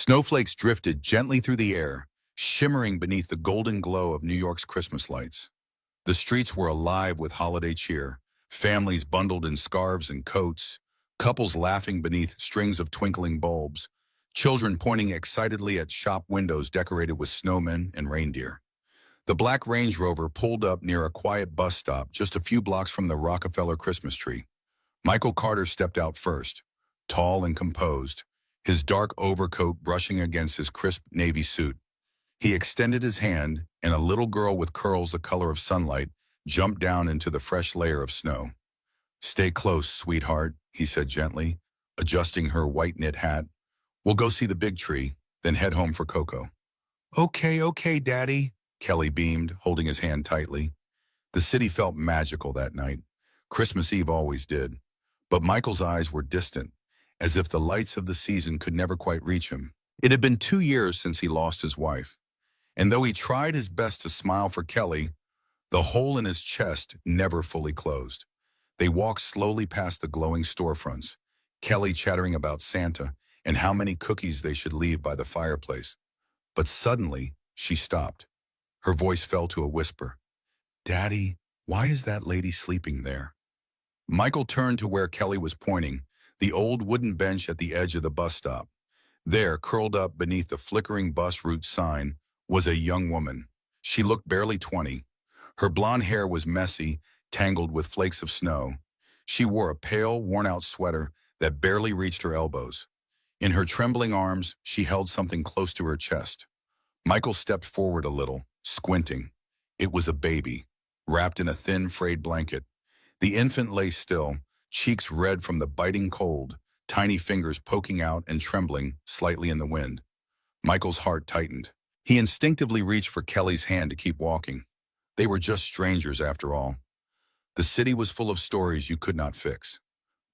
Snowflakes drifted gently through the air, shimmering beneath the golden glow of New York's Christmas lights. The streets were alive with holiday cheer, families bundled in scarves and coats, couples laughing beneath strings of twinkling bulbs, children pointing excitedly at shop windows decorated with snowmen and reindeer. The black Range Rover pulled up near a quiet bus stop just a few blocks from the Rockefeller Christmas tree. Michael Carter stepped out first, tall and composed, his dark overcoat brushing against his crisp navy suit. He extended his hand, and a little girl with curls the color of sunlight jumped down into the fresh layer of snow. "Stay close, sweetheart," he said gently, adjusting her white knit hat. "We'll go see the big tree, then head home for Coco." Okay, Daddy," Kelly beamed, holding his hand tightly. The city felt magical that night. Christmas Eve always did. But Michael's eyes were distant, as if the lights of the season could never quite reach him. It had been 2 years since he lost his wife. And though he tried his best to smile for Kelly, the hole in his chest never fully closed. They walked slowly past the glowing storefronts, Kelly chattering about Santa and how many cookies they should leave by the fireplace. But suddenly, she stopped. Her voice fell to a whisper. "Daddy, why is that lady sleeping there?" Michael turned to where Kelly was pointing, the old wooden bench at the edge of the bus stop. There, curled up beneath the flickering bus route sign, was a young woman. She looked barely 20. Her blonde hair was messy, tangled with flakes of snow. She wore a pale, worn-out sweater that barely reached her elbows. In her trembling arms, she held something close to her chest. Michael stepped forward a little, squinting. It was a baby, wrapped in a thin, frayed blanket. The infant lay still, cheeks red from the biting cold, tiny fingers poking out and trembling slightly in the wind. Michael's heart tightened. He instinctively reached for Kelly's hand to keep walking. They were just strangers after all. The city was full of stories you could not fix.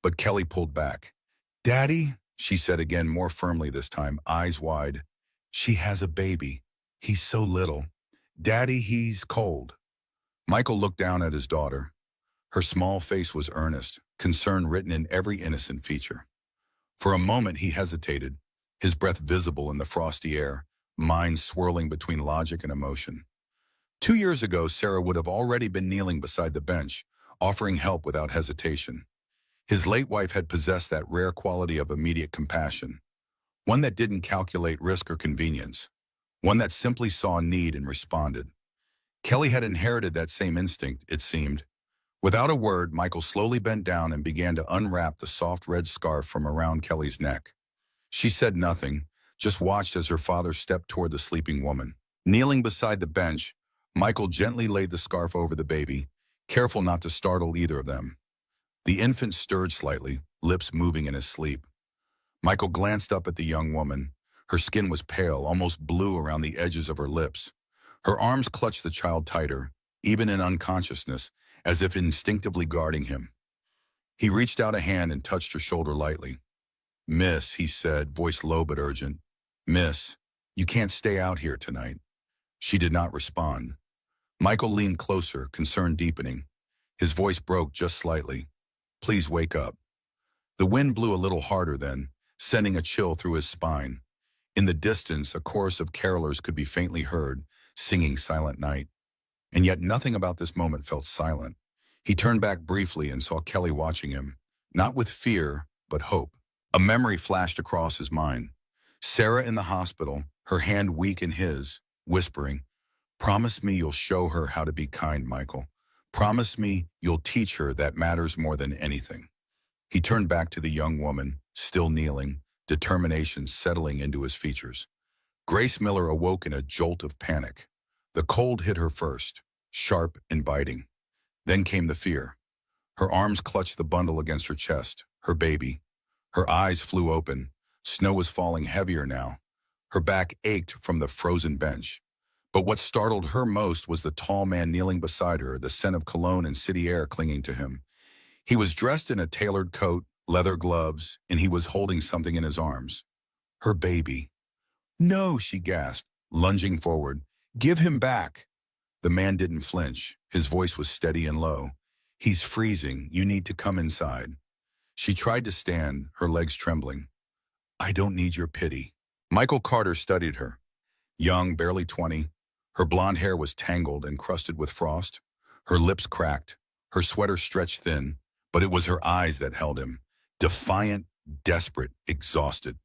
But Kelly pulled back. "Daddy," she said again, more firmly this time, eyes wide. "She has a baby. He's so little. Daddy, he's cold." Michael looked down at his daughter. Her small face was earnest, concern written in every innocent feature. For a moment he hesitated, his breath visible in the frosty air, mind swirling between logic and emotion. 2 years ago, Sarah would have already been kneeling beside the bench, offering help without hesitation. His late wife had possessed that rare quality of immediate compassion, one that didn't calculate risk or convenience, one that simply saw need and responded. Kelly had inherited that same instinct, it seemed. Without a word, Michael slowly bent down and began to unwrap the soft red scarf from around Kelly's neck. She said nothing, just watched as her father stepped toward the sleeping woman. Kneeling beside the bench, Michael gently laid the scarf over the baby, careful not to startle either of them. The infant stirred slightly, lips moving in his sleep. Michael glanced up at the young woman. Her skin was pale, almost blue around the edges of her lips. Her arms clutched the child tighter, even in unconsciousness, as if instinctively guarding him. He reached out a hand and touched her shoulder lightly. "Miss," he said, voice low but urgent. "Miss, you can't stay out here tonight." She did not respond. Michael leaned closer, concern deepening. His voice broke just slightly. "Please wake up." The wind blew a little harder then, sending a chill through his spine. In the distance, a chorus of carolers could be faintly heard, singing Silent Night. And yet nothing about this moment felt silent. He turned back briefly and saw Kelly watching him, not with fear, but hope. A memory flashed across his mind. Sarah in the hospital, her hand weak in his, whispering, "Promise me you'll show her how to be kind, Michael. Promise me you'll teach her that matters more than anything." He turned back to the young woman, still kneeling, determination settling into his features. Grace Miller awoke in a jolt of panic. The cold hit her first, sharp and biting. Then came the fear. Her arms clutched the bundle against her chest, her baby. Her eyes flew open. Snow was falling heavier now. Her back ached from the frozen bench. But what startled her most was the tall man kneeling beside her, the scent of cologne and city air clinging to him. He was dressed in a tailored coat, leather gloves, and he was holding something in his arms. Her baby. "No," she gasped, lunging forward. "Give him back." The man didn't flinch. His voice was steady and low. "He's freezing. You need to come inside." She tried to stand, her legs trembling. "I don't need your pity." Michael Carter studied her. Young, barely 20, her blonde hair was tangled and crusted with frost. Her lips cracked, her sweater stretched thin, but it was her eyes that held him. Defiant, desperate, exhausted.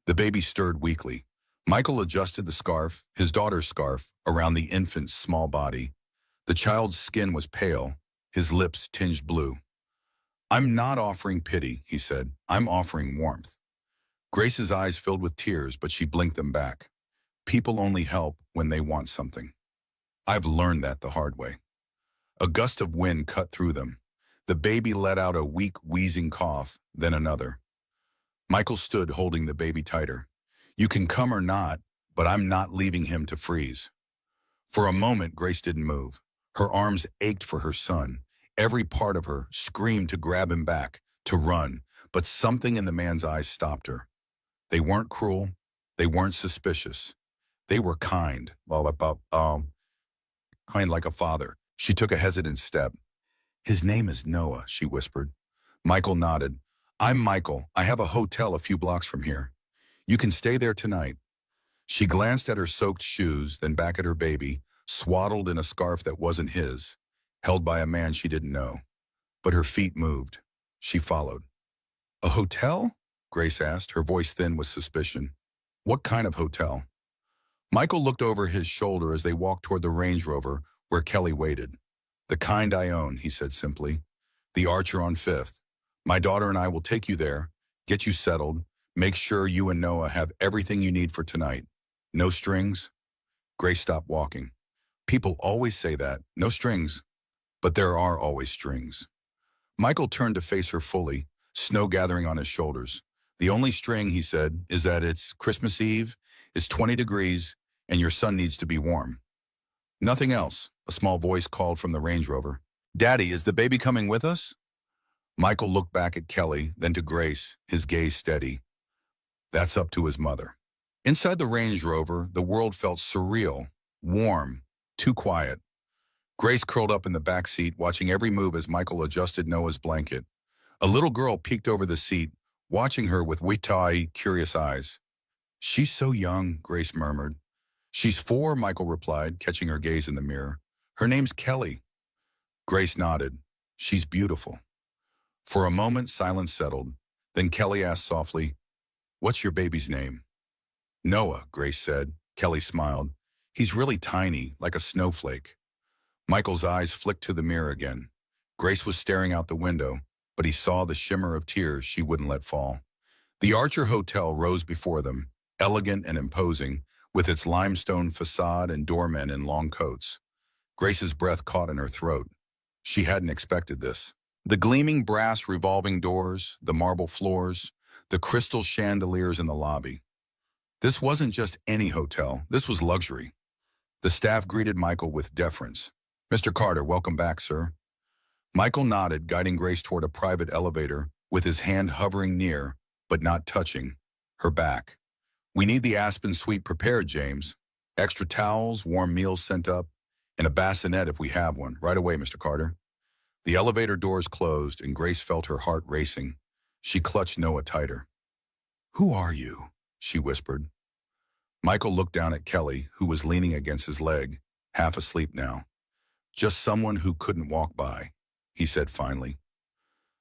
The baby stirred weakly. Michael adjusted the scarf, his daughter's scarf, around the infant's small body. The child's skin was pale, his lips tinged blue. "I'm not offering pity," he said. "I'm offering warmth." Grace's eyes filled with tears, but she blinked them back. People only help when they want something. I've learned that the hard way. A gust of wind cut through them. The baby let out a weak, wheezing cough, then another. Michael stood holding the baby tighter. "You can come or not, but I'm not leaving him to freeze." For a moment, Grace didn't move. Her arms ached for her son. Every part of her screamed to grab him back, to run, but something in the man's eyes stopped her. They weren't cruel. They weren't suspicious. They were kind, kind like a father. She took a hesitant step. "His name is Noah," she whispered. Michael nodded. "I'm Michael. I have a hotel a few blocks from here. You can stay there tonight." She glanced at her soaked shoes, then back at her baby, swaddled in a scarf that wasn't his, held by a man she didn't know. But her feet moved. She followed. "A hotel?" Grace asked, her voice thin with suspicion. "What kind of hotel?" Michael looked over his shoulder as they walked toward the Range Rover where Kelly waited. "The kind I own," he said simply. "The Archer on 5th. My daughter and I will take you there, get you settled, make sure you and Noah have everything you need for tonight. No strings?" Grace stopped walking. "People always say that, no strings. But there are always strings." Michael turned to face her fully, snow gathering on his shoulders. "The only string," he said, "is that it's Christmas Eve, it's 20 degrees, and your son needs to be warm." "Nothing else," a small voice called from the Range Rover. "Daddy, is the baby coming with us?" Michael looked back at Kelly, then to Grace, his gaze steady. "That's up to his mother." Inside the Range Rover, the world felt surreal, warm, too quiet. Grace curled up in the back seat, watching every move as Michael adjusted Noah's blanket. A little girl peeked over the seat, watching her with wide, curious eyes. "She's so young," Grace murmured. "She's 4, Michael replied, catching her gaze in the mirror. "Her name's Kelly." Grace nodded. "She's beautiful." For a moment, silence settled. Then Kelly asked softly, "What's your baby's name?" "Noah," Grace said. Kelly smiled. "He's really tiny, like a snowflake." Michael's eyes flicked to the mirror again. Grace was staring out the window, but he saw the shimmer of tears she wouldn't let fall. The Archer Hotel rose before them, elegant and imposing, with its limestone facade and doormen in long coats. Grace's breath caught in her throat. She hadn't expected this. The gleaming brass revolving doors, the marble floors, the crystal chandeliers in the lobby. This wasn't just any hotel, this was luxury. The staff greeted Michael with deference. "Mr. Carter, welcome back, sir." Michael nodded, guiding Grace toward a private elevator, with his hand hovering near, but not touching, her back. "We need the Aspen suite prepared, James. Extra towels, warm meals sent up, and a bassinet if we have one. Right away, Mr. Carter." The elevator doors closed, and Grace felt her heart racing. She clutched Noah tighter. "Who are you?" she whispered. Michael looked down at Kelly, who was leaning against his leg, half asleep now. "Just someone who couldn't walk by," he said finally.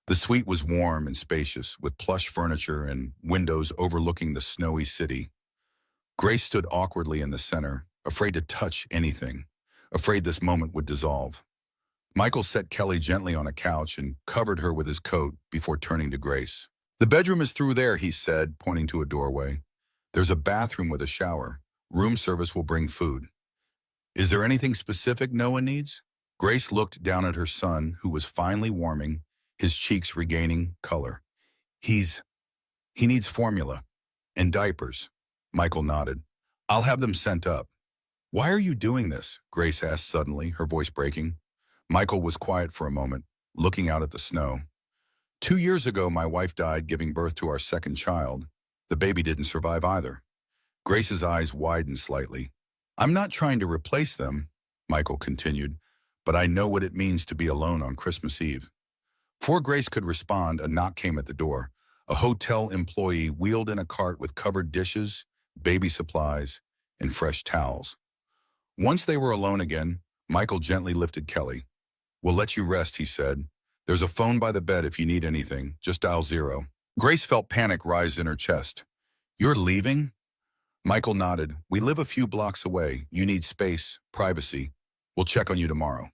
The suite was warm and spacious, with plush furniture and windows overlooking the snowy city. Grace stood awkwardly in the center, afraid to touch anything, afraid this moment would dissolve. Michael set Kelly gently on a couch and covered her with his coat before turning to Grace. "The bedroom is through there," he said, pointing to a doorway. "There's a bathroom with a shower. Room service will bring food." "Is there anything specific Noah needs?" Grace looked down at her son, who was finally warming, his cheeks regaining color. He needs formula and diapers." Michael nodded. "I'll have them sent up." "Why are you doing this?" Grace asked suddenly, her voice breaking. Michael was quiet for a moment, looking out at the snow. 2 years ago, my wife died giving birth to our second child. The baby didn't survive either." Grace's eyes widened slightly. "I'm not trying to replace them," Michael continued, "but I know what it means to be alone on Christmas Eve." Before Grace could respond, a knock came at the door. A hotel employee wheeled in a cart with covered dishes, baby supplies, and fresh towels. Once they were alone again, Michael gently lifted Kelly. "We'll let you rest," he said. "There's a phone by the bed if you need anything. Just dial 0. Grace felt panic rise in her chest. "You're leaving?" Michael nodded. "We live a few blocks away. You need space, privacy. We'll check on you tomorrow."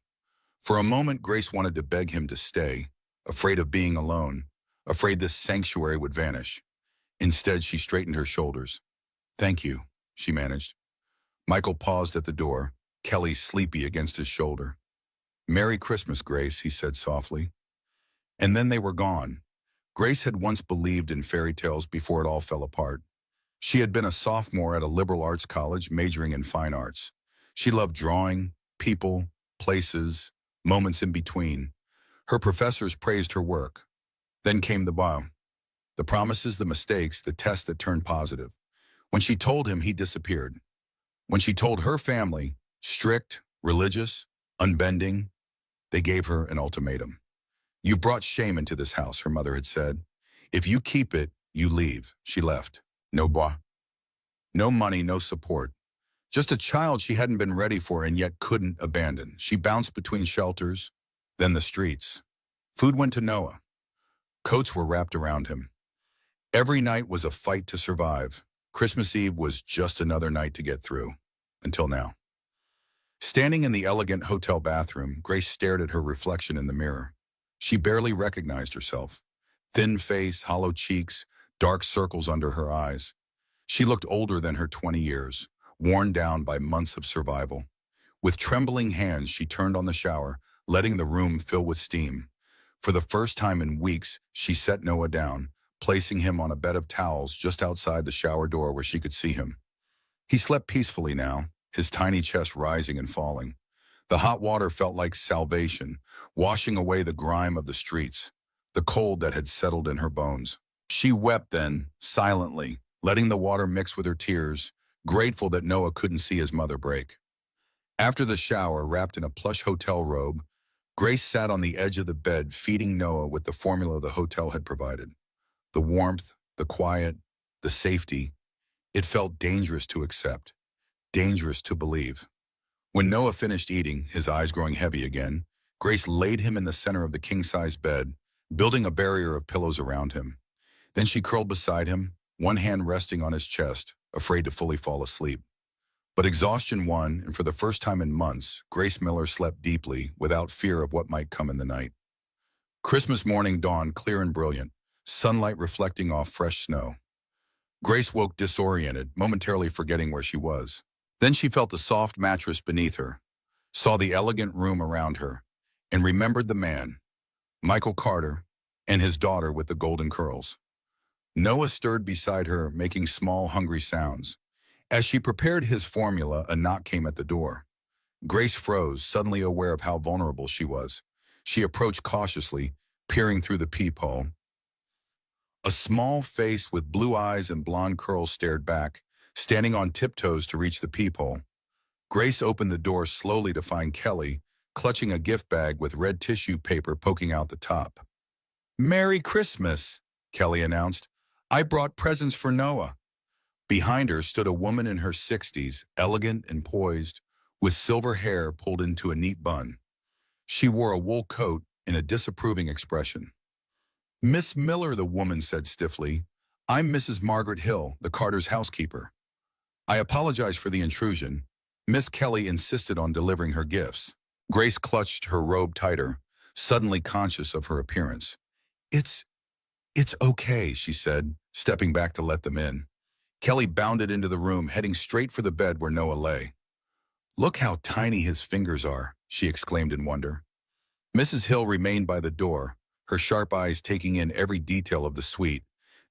For a moment, Grace wanted to beg him to stay, afraid of being alone, afraid this sanctuary would vanish. Instead, she straightened her shoulders. "Thank you," she managed. Michael paused at the door, Kelly sleepy against his shoulder. "Merry Christmas, Grace," he said softly. And then they were gone. Grace had once believed in fairy tales before it all fell apart. She had been a sophomore at a liberal arts college majoring in fine arts. She loved drawing, people, places, moments in between. Her professors praised her work. Then came the bomb. The promises, the mistakes, the tests that turned positive. When she told him, he disappeared. When she told her family, strict, religious, unbending, they gave her an ultimatum. "You've brought shame into this house," her mother had said. "If you keep it, you leave." She left. No bois. No money, no support. Just a child she hadn't been ready for and yet couldn't abandon. She bounced between shelters, then the streets. Food went to Noah. Coats were wrapped around him. Every night was a fight to survive. Christmas Eve was just another night to get through. Until now. Standing in the elegant hotel bathroom, Grace stared at her reflection in the mirror. She barely recognized herself. Thin face, hollow cheeks, dark circles under her eyes. She looked older than her 20 years, worn down by months of survival. With trembling hands, she turned on the shower, letting the room fill with steam. For the first time in weeks, she set Noah down, placing him on a bed of towels just outside the shower door where she could see him. He slept peacefully now, his tiny chest rising and falling. The hot water felt like salvation, washing away the grime of the streets, the cold that had settled in her bones. She wept then, silently, letting the water mix with her tears, grateful that Noah couldn't see his mother break. After the shower, wrapped in a plush hotel robe, Grace sat on the edge of the bed, feeding Noah with the formula the hotel had provided. The warmth, the quiet, the safety. It felt dangerous to accept, dangerous to believe. When Noah finished eating, his eyes growing heavy again, Grace laid him in the center of the king-size bed, building a barrier of pillows around him. Then she curled beside him, one hand resting on his chest, afraid to fully fall asleep. But exhaustion won, and for the first time in months, Grace Miller slept deeply, without fear of what might come in the night. Christmas morning dawned clear and brilliant, sunlight reflecting off fresh snow. Grace woke disoriented, momentarily forgetting where she was. Then she felt the soft mattress beneath her, saw the elegant room around her, and remembered the man, Michael Carter, and his daughter with the golden curls. Noah stirred beside her, making small, hungry sounds. As she prepared his formula, a knock came at the door. Grace froze, suddenly aware of how vulnerable she was. She approached cautiously, peering through the peephole. A small face with blue eyes and blonde curls stared back, standing on tiptoes to reach the peephole. Grace opened the door slowly to find Kelly, clutching a gift bag with red tissue paper poking out the top. "Merry Christmas," Kelly announced. "I brought presents for Noah." Behind her stood a woman in her 60s, elegant and poised, with silver hair pulled into a neat bun. She wore a wool coat and a disapproving expression. "Miss Miller," the woman said stiffly. "I'm Mrs. Margaret Hill, the Carters' housekeeper." "I apologize for the intrusion." Miss Kelly insisted on delivering her gifts. Grace clutched her robe tighter, suddenly conscious of her appearance. It's okay," she said, stepping back to let them in. Kelly bounded into the room, heading straight for the bed where Noah lay. "Look how tiny his fingers are," she exclaimed in wonder. Mrs. Hill remained by the door, her sharp eyes taking in every detail of the suite,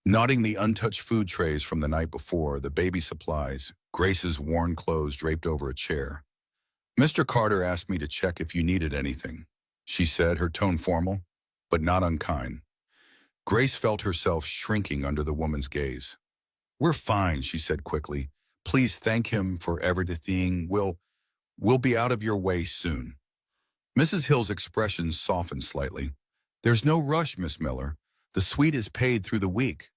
nodding the untouched food trays from the night before, the baby supplies, Grace's worn clothes draped over a chair. "Mr. Carter asked me to check if you needed anything," she said, her tone formal, but not unkind. Grace felt herself shrinking under the woman's gaze. "We're fine," she said quickly. "Please thank him for everything. We'll be out of your way soon." Mrs. Hill's expression softened slightly. "There's no rush, Miss Miller. The suite is paid through the week."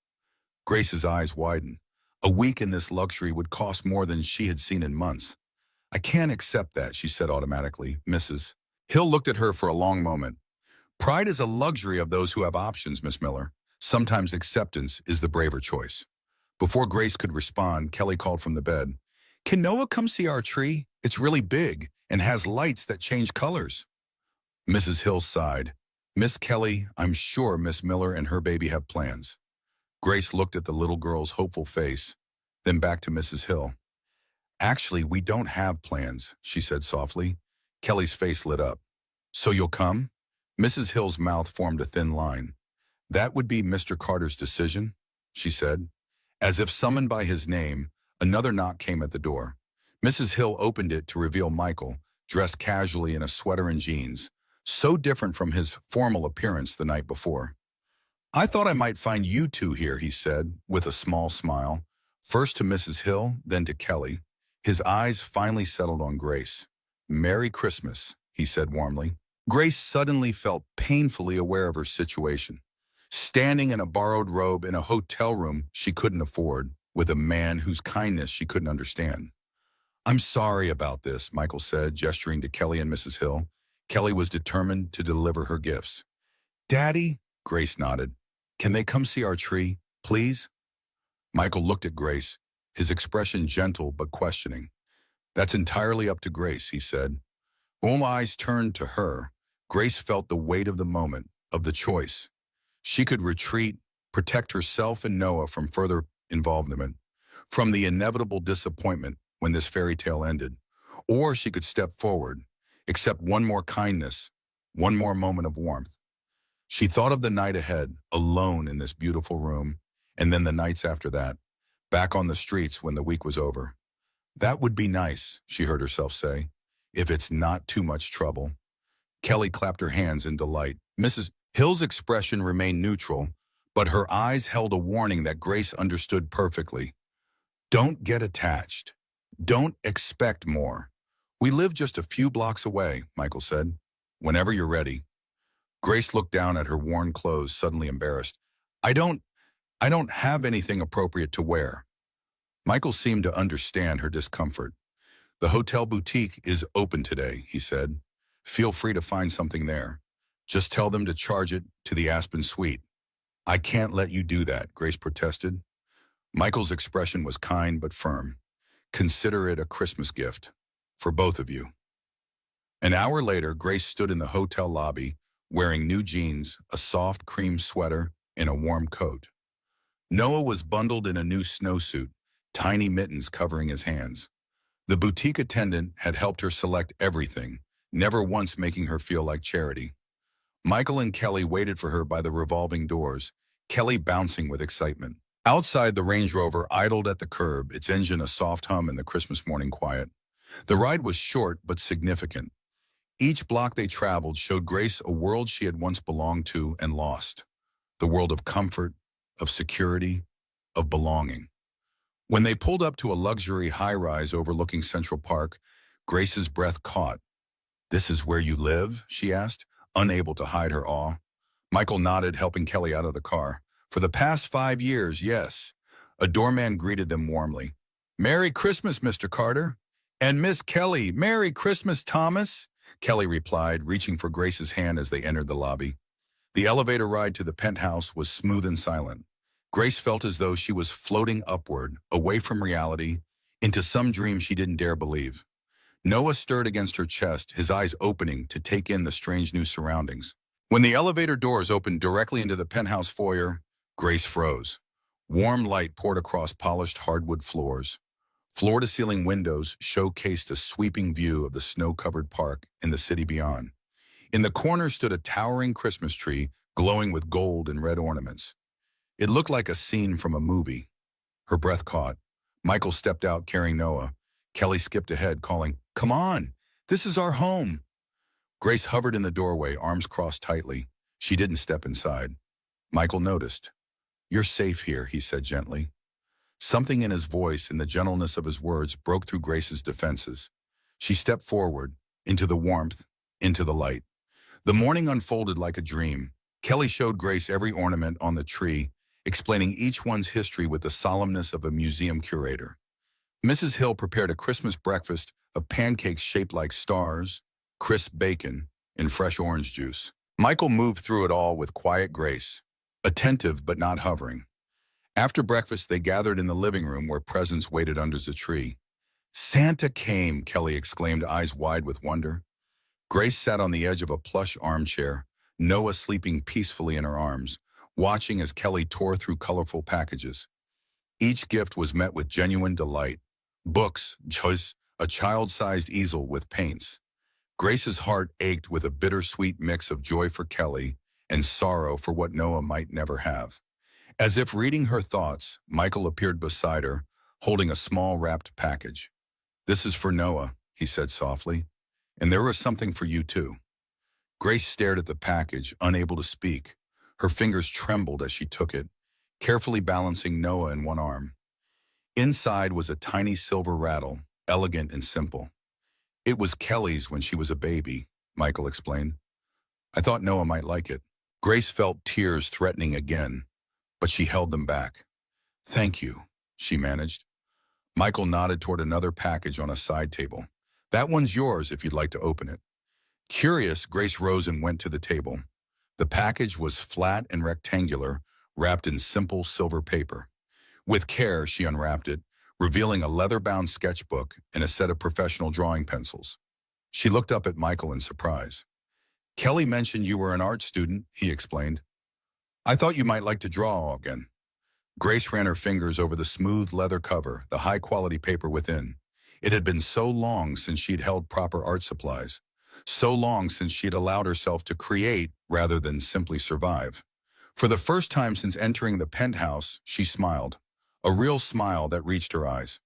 Grace's eyes widened. A week in this luxury would cost more than she had seen in months. I can't accept that, she said automatically, Mrs. Hill looked at her for a long moment. Pride is a luxury of those who have options, Miss Miller. Sometimes acceptance is the braver choice. Before Grace could respond, Kelly called from the bed. Can Noah come see our tree? It's really big and has lights that change colors. Mrs. Hill sighed. Miss Kelly, I'm sure Miss Miller and her baby have plans. Grace looked at the little girl's hopeful face, then back to Mrs. Hill. Actually, we don't have plans, she said softly. Kelly's face lit up. So you'll come? Mrs. Hill's mouth formed a thin line. That would be Mr. Carter's decision, she said. As if summoned by his name, another knock came at the door. Mrs. Hill opened it to reveal Michael, dressed casually in a sweater and jeans, so different from his formal appearance the night before. I thought I might find you two here, he said, with a small smile, first to Mrs. Hill, then to Kelly. His eyes finally settled on Grace. Merry Christmas, he said warmly. Grace suddenly felt painfully aware of her situation. Standing in a borrowed robe in a hotel room she couldn't afford, with a man whose kindness she couldn't understand. I'm sorry about this, Michael said, gesturing to Kelly and Mrs. Hill. Kelly was determined to deliver her gifts. Daddy, Grace nodded. Can they come see our tree, please? Michael looked at Grace, his expression gentle but questioning. That's entirely up to Grace, he said. All eyes turned to her. Grace felt the weight of the moment, of the choice. She could retreat, protect herself and Noah from further involvement, from the inevitable disappointment when this fairy tale ended, or she could step forward, accept one more kindness, one more moment of warmth. She thought of the night ahead, alone in this beautiful room, and then the nights after that, back on the streets when the week was over. That would be nice, she heard herself say, if it's not too much trouble. Kelly clapped her hands in delight. Mrs. Hill's expression remained neutral, but her eyes held a warning that Grace understood perfectly. Don't get attached. Don't expect more. We live just a few blocks away, Michael said. Whenever you're ready. Grace looked down at her worn clothes, suddenly embarrassed. I don't have anything appropriate to wear. Michael seemed to understand her discomfort. The hotel boutique is open today, he said. Feel free to find something there. Just tell them to charge it to the Aspen Suite. I can't let you do that, Grace protested. Michael's expression was kind but firm. Consider it a Christmas gift. For both of you. An hour later, Grace stood in the hotel lobby, wearing new jeans, a soft cream sweater, and a warm coat. Noah was bundled in a new snowsuit, tiny mittens covering his hands. The boutique attendant had helped her select everything, never once making her feel like charity. Michael and Kelly waited for her by the revolving doors, Kelly bouncing with excitement. Outside, the Range Rover idled at the curb, its engine a soft hum in the Christmas morning quiet. The ride was short but significant. Each block they traveled showed Grace a world she had once belonged to and lost. The world of comfort, of security, of belonging. When they pulled up to a luxury high-rise overlooking Central Park, Grace's breath caught. This is where you live? She asked, unable to hide her awe. Michael nodded, helping Kelly out of the car. For the past 5 years, yes. A doorman greeted them warmly. Merry Christmas, Mr. Carter. And Miss Kelly, Merry Christmas, Thomas. Kelly replied, reaching for Grace's hand as they entered the lobby. The elevator ride to the penthouse was smooth and silent. Grace felt as though she was floating upward, away from reality, into some dream she didn't dare believe. Noah stirred against her chest, his eyes opening to take in the strange new surroundings. When the elevator doors opened directly into the penthouse foyer, Grace froze. Warm light poured across polished hardwood floors. Floor-to-ceiling windows showcased a sweeping view of the snow-covered park and the city beyond. In the corner stood a towering Christmas tree, glowing with gold and red ornaments. It looked like a scene from a movie. Her breath caught. Michael stepped out carrying Noah. Kelly skipped ahead, calling, Come on, this is our home. Grace hovered in the doorway, arms crossed tightly. She didn't step inside. Michael noticed. You're safe here, he said gently. Something in his voice and the gentleness of his words broke through Grace's defenses. She stepped forward, into the warmth, into the light. The morning unfolded like a dream. Kelly showed Grace every ornament on the tree, explaining each one's history with the solemnness of a museum curator. Mrs. Hill prepared a Christmas breakfast of pancakes shaped like stars, crisp bacon, and fresh orange juice. Michael moved through it all with quiet grace, attentive but not hovering. After breakfast, they gathered in the living room where presents waited under the tree. "Santa came," Kelly exclaimed, eyes wide with wonder. Grace sat on the edge of a plush armchair, Noah sleeping peacefully in her arms, watching as Kelly tore through colorful packages. Each gift was met with genuine delight. Books, choice, a child-sized easel with paints. Grace's heart ached with a bittersweet mix of joy for Kelly and sorrow for what Noah might never have. As if reading her thoughts, Michael appeared beside her, holding a small wrapped package. "This is for Noah," he said softly, "and there was something for you too." Grace stared at the package, unable to speak. Her fingers trembled as she took it, carefully balancing Noah in one arm. Inside was a tiny silver rattle, elegant and simple. "It was Kelly's when she was a baby," Michael explained. "I thought Noah might like it." Grace felt tears threatening again, but she held them back. "Thank you," she managed. Michael nodded toward another package on a side table. "That one's yours if you'd like to open it." Curious, Grace rose and went to the table. The package was flat and rectangular, wrapped in simple silver paper. With care, she unwrapped it, revealing a leather-bound sketchbook and a set of professional drawing pencils. She looked up at Michael in surprise. "Kelly mentioned you were an art student," he explained. "I thought you might like to draw again." Grace ran her fingers over the smooth leather cover, the high-quality paper within. It had been so long since she'd held proper art supplies, so long since she'd allowed herself to create rather than simply survive. For the first time since entering the penthouse, she smiled, a real smile that reached her eyes.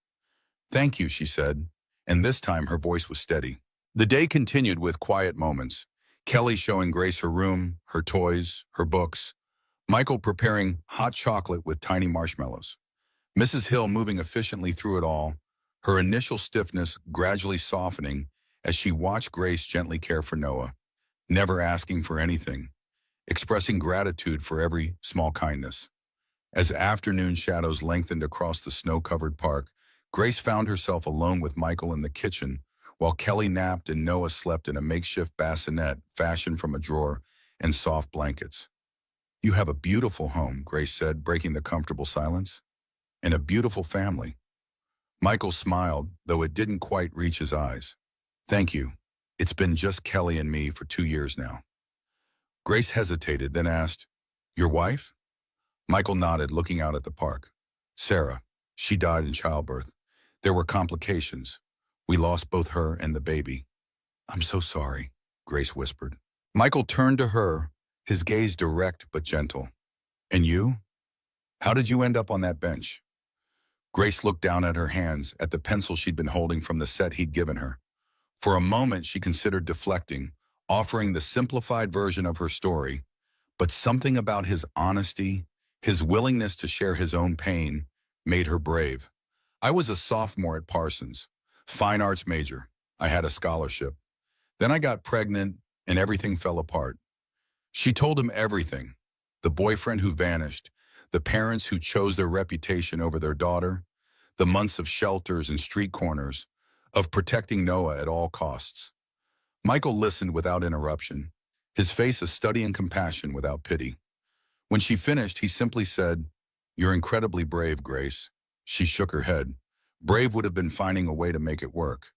"Thank you," she said, and this time her voice was steady. The day continued with quiet moments, Kelly showing Grace her room, her toys, her books, Michael preparing hot chocolate with tiny marshmallows, Mrs. Hill moving efficiently through it all, her initial stiffness gradually softening as she watched Grace gently care for Noah, never asking for anything, expressing gratitude for every small kindness. As afternoon shadows lengthened across the snow-covered park, Grace found herself alone with Michael in the kitchen, while Kelly napped and Noah slept in a makeshift bassinet fashioned from a drawer and soft blankets. "You have a beautiful home," Grace said, breaking the comfortable silence. "And a beautiful family." Michael smiled, though it didn't quite reach his eyes. "Thank you. It's been just Kelly and me for 2 years now." Grace hesitated, then asked, "Your wife?" Michael nodded, looking out at the park. "Sarah. She died in childbirth. There were complications. We lost both her and the baby." "I'm so sorry," Grace whispered. Michael turned to her, his gaze direct but gentle. "And you? How did you end up on that bench?" Grace looked down at her hands, at the pencil she'd been holding from the set he'd given her. For a moment, she considered deflecting, offering the simplified version of her story, but something about his honesty, his willingness to share his own pain, made her brave. "I was a sophomore at Parsons, fine arts major. I had a scholarship. Then I got pregnant, and everything fell apart." She told him everything: the boyfriend who vanished, the parents who chose their reputation over their daughter, the months of shelters and street corners, of protecting Noah at all costs. Michael listened without interruption, his face a study in compassion without pity. When she finished, he simply said, "You're incredibly brave, Grace." She shook her head. Brave would have been finding a way to make it work.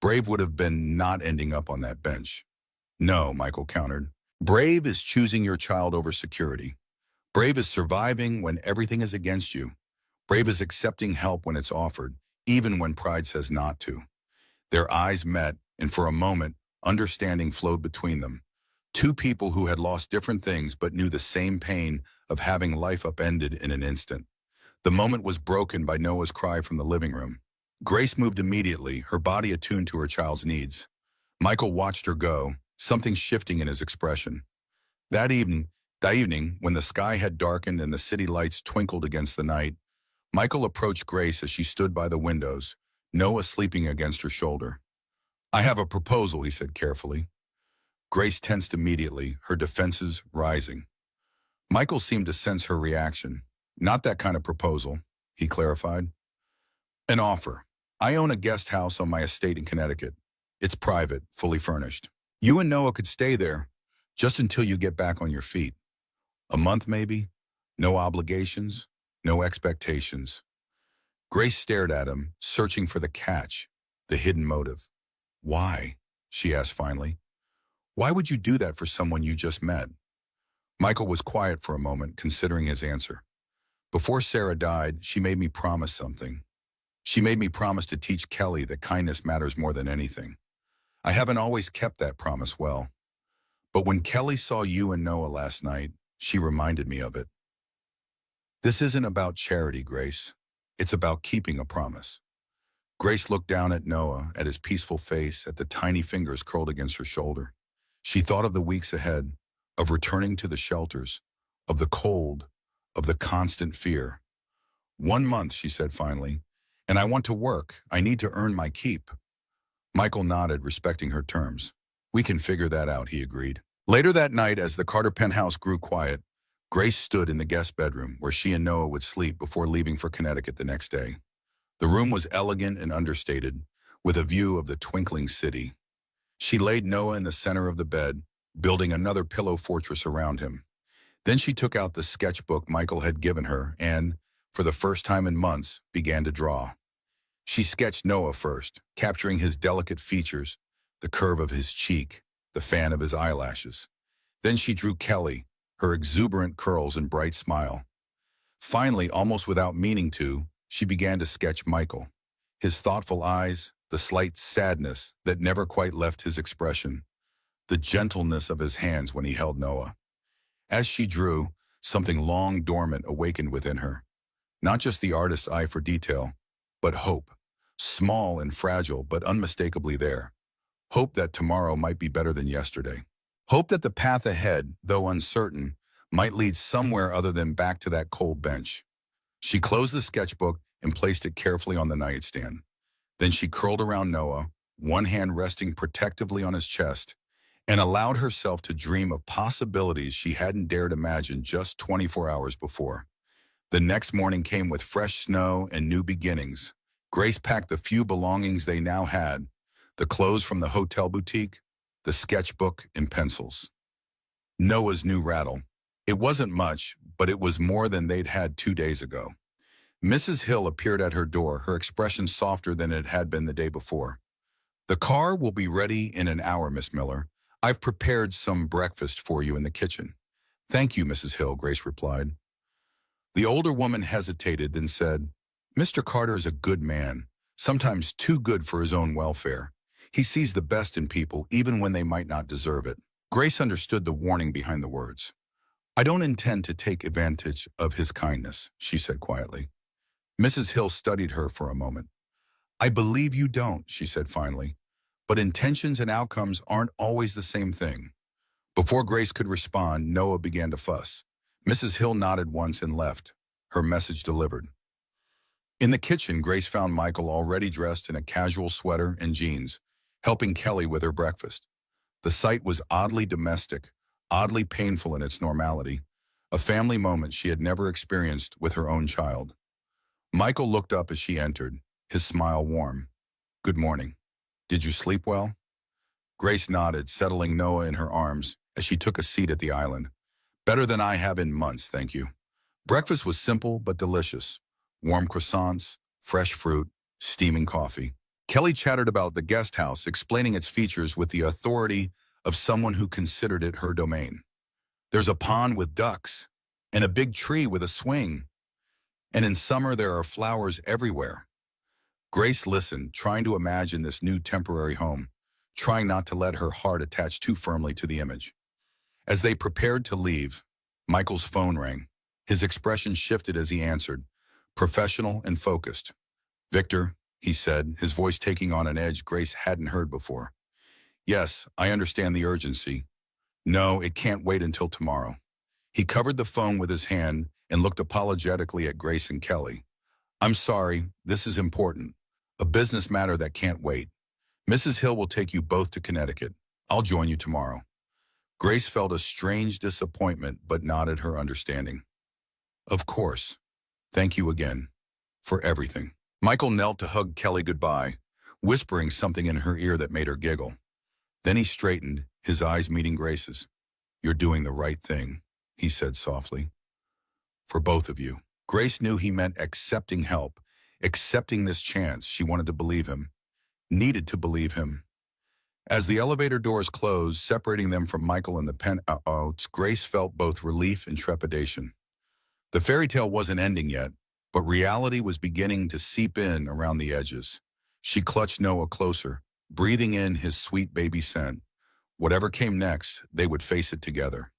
Brave would have been not ending up on that bench. "No," Michael countered. "Brave is choosing your child over security. Brave is surviving when everything is against you. Brave is accepting help when it's offered, even when pride says not to." Their eyes met, and for a moment, understanding flowed between them. Two people who had lost different things but knew the same pain of having life upended in an instant. The moment was broken by Noah's cry from the living room. Grace moved immediately, her body attuned to her child's needs. Michael watched her go, something shifting in his expression. That evening, when the sky had darkened and the city lights twinkled against the night, Michael approached Grace as she stood by the windows, Noah sleeping against her shoulder. "I have a proposal," he said carefully. Grace tensed immediately, her defenses rising. Michael seemed to sense her reaction. Not that kind of proposal, he clarified. An offer. I own a guest house on my estate in Connecticut. It's private, fully furnished. You and Noah could stay there just until you get back on your feet. A month maybe? No obligations, no expectations. Grace stared at him, searching for the catch, the hidden motive. Why? She asked finally. Why would you do that for someone you just met? Michael was quiet for a moment, considering his answer. Before Sarah died, she made me promise something. She made me promise to teach Kelly that kindness matters more than anything. I haven't always kept that promise well. But when Kelly saw you and Noah last night, she reminded me of it. This isn't about charity, Grace. It's about keeping a promise. Grace looked down at Noah, at his peaceful face, at the tiny fingers curled against her shoulder. She thought of the weeks ahead, of returning to the shelters, of the cold, of the constant fear. 1 month, she said finally, and I want to work. I need to earn my keep. Michael nodded, respecting her terms. We can figure that out, he agreed. Later that night, as the Carter penthouse grew quiet, Grace stood in the guest bedroom where she and Noah would sleep before leaving for Connecticut the next day. The room was elegant and understated, with a view of the twinkling city. She laid Noah in the center of the bed, building another pillow fortress around him. Then she took out the sketchbook Michael had given her and, for the first time in months, began to draw. She sketched Noah first, capturing his delicate features, the curve of his cheek, the fan of his eyelashes. Then she drew Kelly, her exuberant curls and bright smile. Finally, almost without meaning to, she began to sketch Michael. His thoughtful eyes, the slight sadness that never quite left his expression, the gentleness of his hands when he held Noah. As she drew, something long dormant awakened within her. Not just the artist's eye for detail, but hope, small and fragile but unmistakably there. Hope that tomorrow might be better than yesterday. Hope that the path ahead, though uncertain, might lead somewhere other than back to that cold bench. She closed the sketchbook and placed it carefully on the nightstand. Then she curled around Noah, one hand resting protectively on his chest, and allowed herself to dream of possibilities she hadn't dared imagine just 24 hours before. The next morning came with fresh snow and new beginnings. Grace packed the few belongings they now had, the clothes from the hotel boutique, the sketchbook and pencils. Noah's new rattle. It wasn't much, but it was more than they'd had 2 days ago. Mrs. Hill appeared at her door, her expression softer than it had been the day before. The car will be ready in an hour, Miss Miller. I've prepared some breakfast for you in the kitchen. Thank you, Mrs. Hill, Grace replied. The older woman hesitated, then said, Mr. Carter is a good man, sometimes too good for his own welfare. He sees the best in people, even when they might not deserve it. Grace understood the warning behind the words. I don't intend to take advantage of his kindness, she said quietly. Mrs. Hill studied her for a moment. I believe you don't, she said finally, but intentions and outcomes aren't always the same thing. Before Grace could respond, Noah began to fuss. Mrs. Hill nodded once and left, her message delivered. In the kitchen, Grace found Michael already dressed in a casual sweater and jeans, helping Kelly with her breakfast. The sight was oddly domestic, oddly painful in its normality, a family moment she had never experienced with her own child. Michael looked up as she entered, his smile warm. Good morning. Did you sleep well? Grace nodded, settling Noah in her arms as she took a seat at the island. Better than I have in months, thank you. Breakfast was simple but delicious. Warm croissants, fresh fruit, steaming coffee. Kelly chattered about the guest house, explaining its features with the authority of someone who considered it her domain. There's a pond with ducks, and a big tree with a swing. And in summer there are flowers everywhere. Grace listened, trying to imagine this new temporary home, trying not to let her heart attach too firmly to the image. As they prepared to leave, Michael's phone rang. His expression shifted as he answered, professional and focused. Victor, he said, his voice taking on an edge Grace hadn't heard before. Yes, I understand the urgency. No, it can't wait until tomorrow. He covered the phone with his hand and looked apologetically at Grace and Kelly. I'm sorry, this is important. A business matter that can't wait. Mrs. Hill will take you both to Connecticut. I'll join you tomorrow. Grace felt a strange disappointment but nodded her understanding. Of course. Thank you again for everything. Michael knelt to hug Kelly goodbye, whispering something in her ear that made her giggle. Then he straightened, his eyes meeting Grace's. You're doing the right thing, he said softly. For both of you. Grace knew he meant accepting help, accepting this chance. She wanted to believe him, needed to believe him. As the elevator doors closed, separating them from Michael and the penthouse, Grace felt both relief and trepidation. The fairy tale wasn't ending yet, but reality was beginning to seep in around the edges. She clutched Noah closer, breathing in his sweet baby scent. Whatever came next, they would face it together.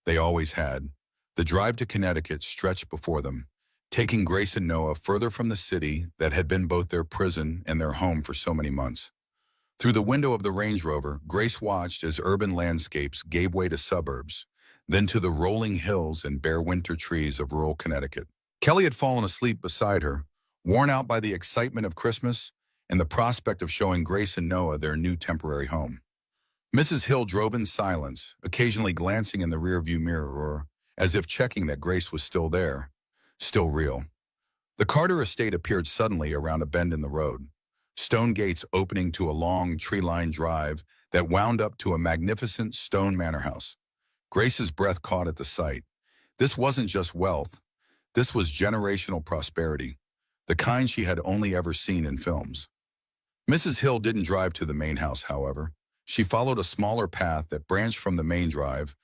They always had. The drive to Connecticut stretched before them, taking Grace and Noah further from the city that had been both their prison and their home for so many months. Through the window of the Range Rover, Grace watched as urban landscapes gave way to suburbs, then to the rolling hills and bare winter trees of rural Connecticut. Kelly had fallen asleep beside her, worn out by the excitement of Christmas and the prospect of showing Grace and Noah their new temporary home. Mrs. Hill drove in silence, occasionally glancing in the rearview mirror, as if checking that Grace was still there, still real. The Carter estate appeared suddenly around a bend in the road, stone gates opening to a long, tree-lined drive that wound up to a magnificent stone manor house. Grace's breath caught at the sight. This wasn't just wealth. This was generational prosperity, the kind she had only ever seen in films. Mrs. Hill didn't drive to the main house, however. She followed a smaller path that branched from the main drive,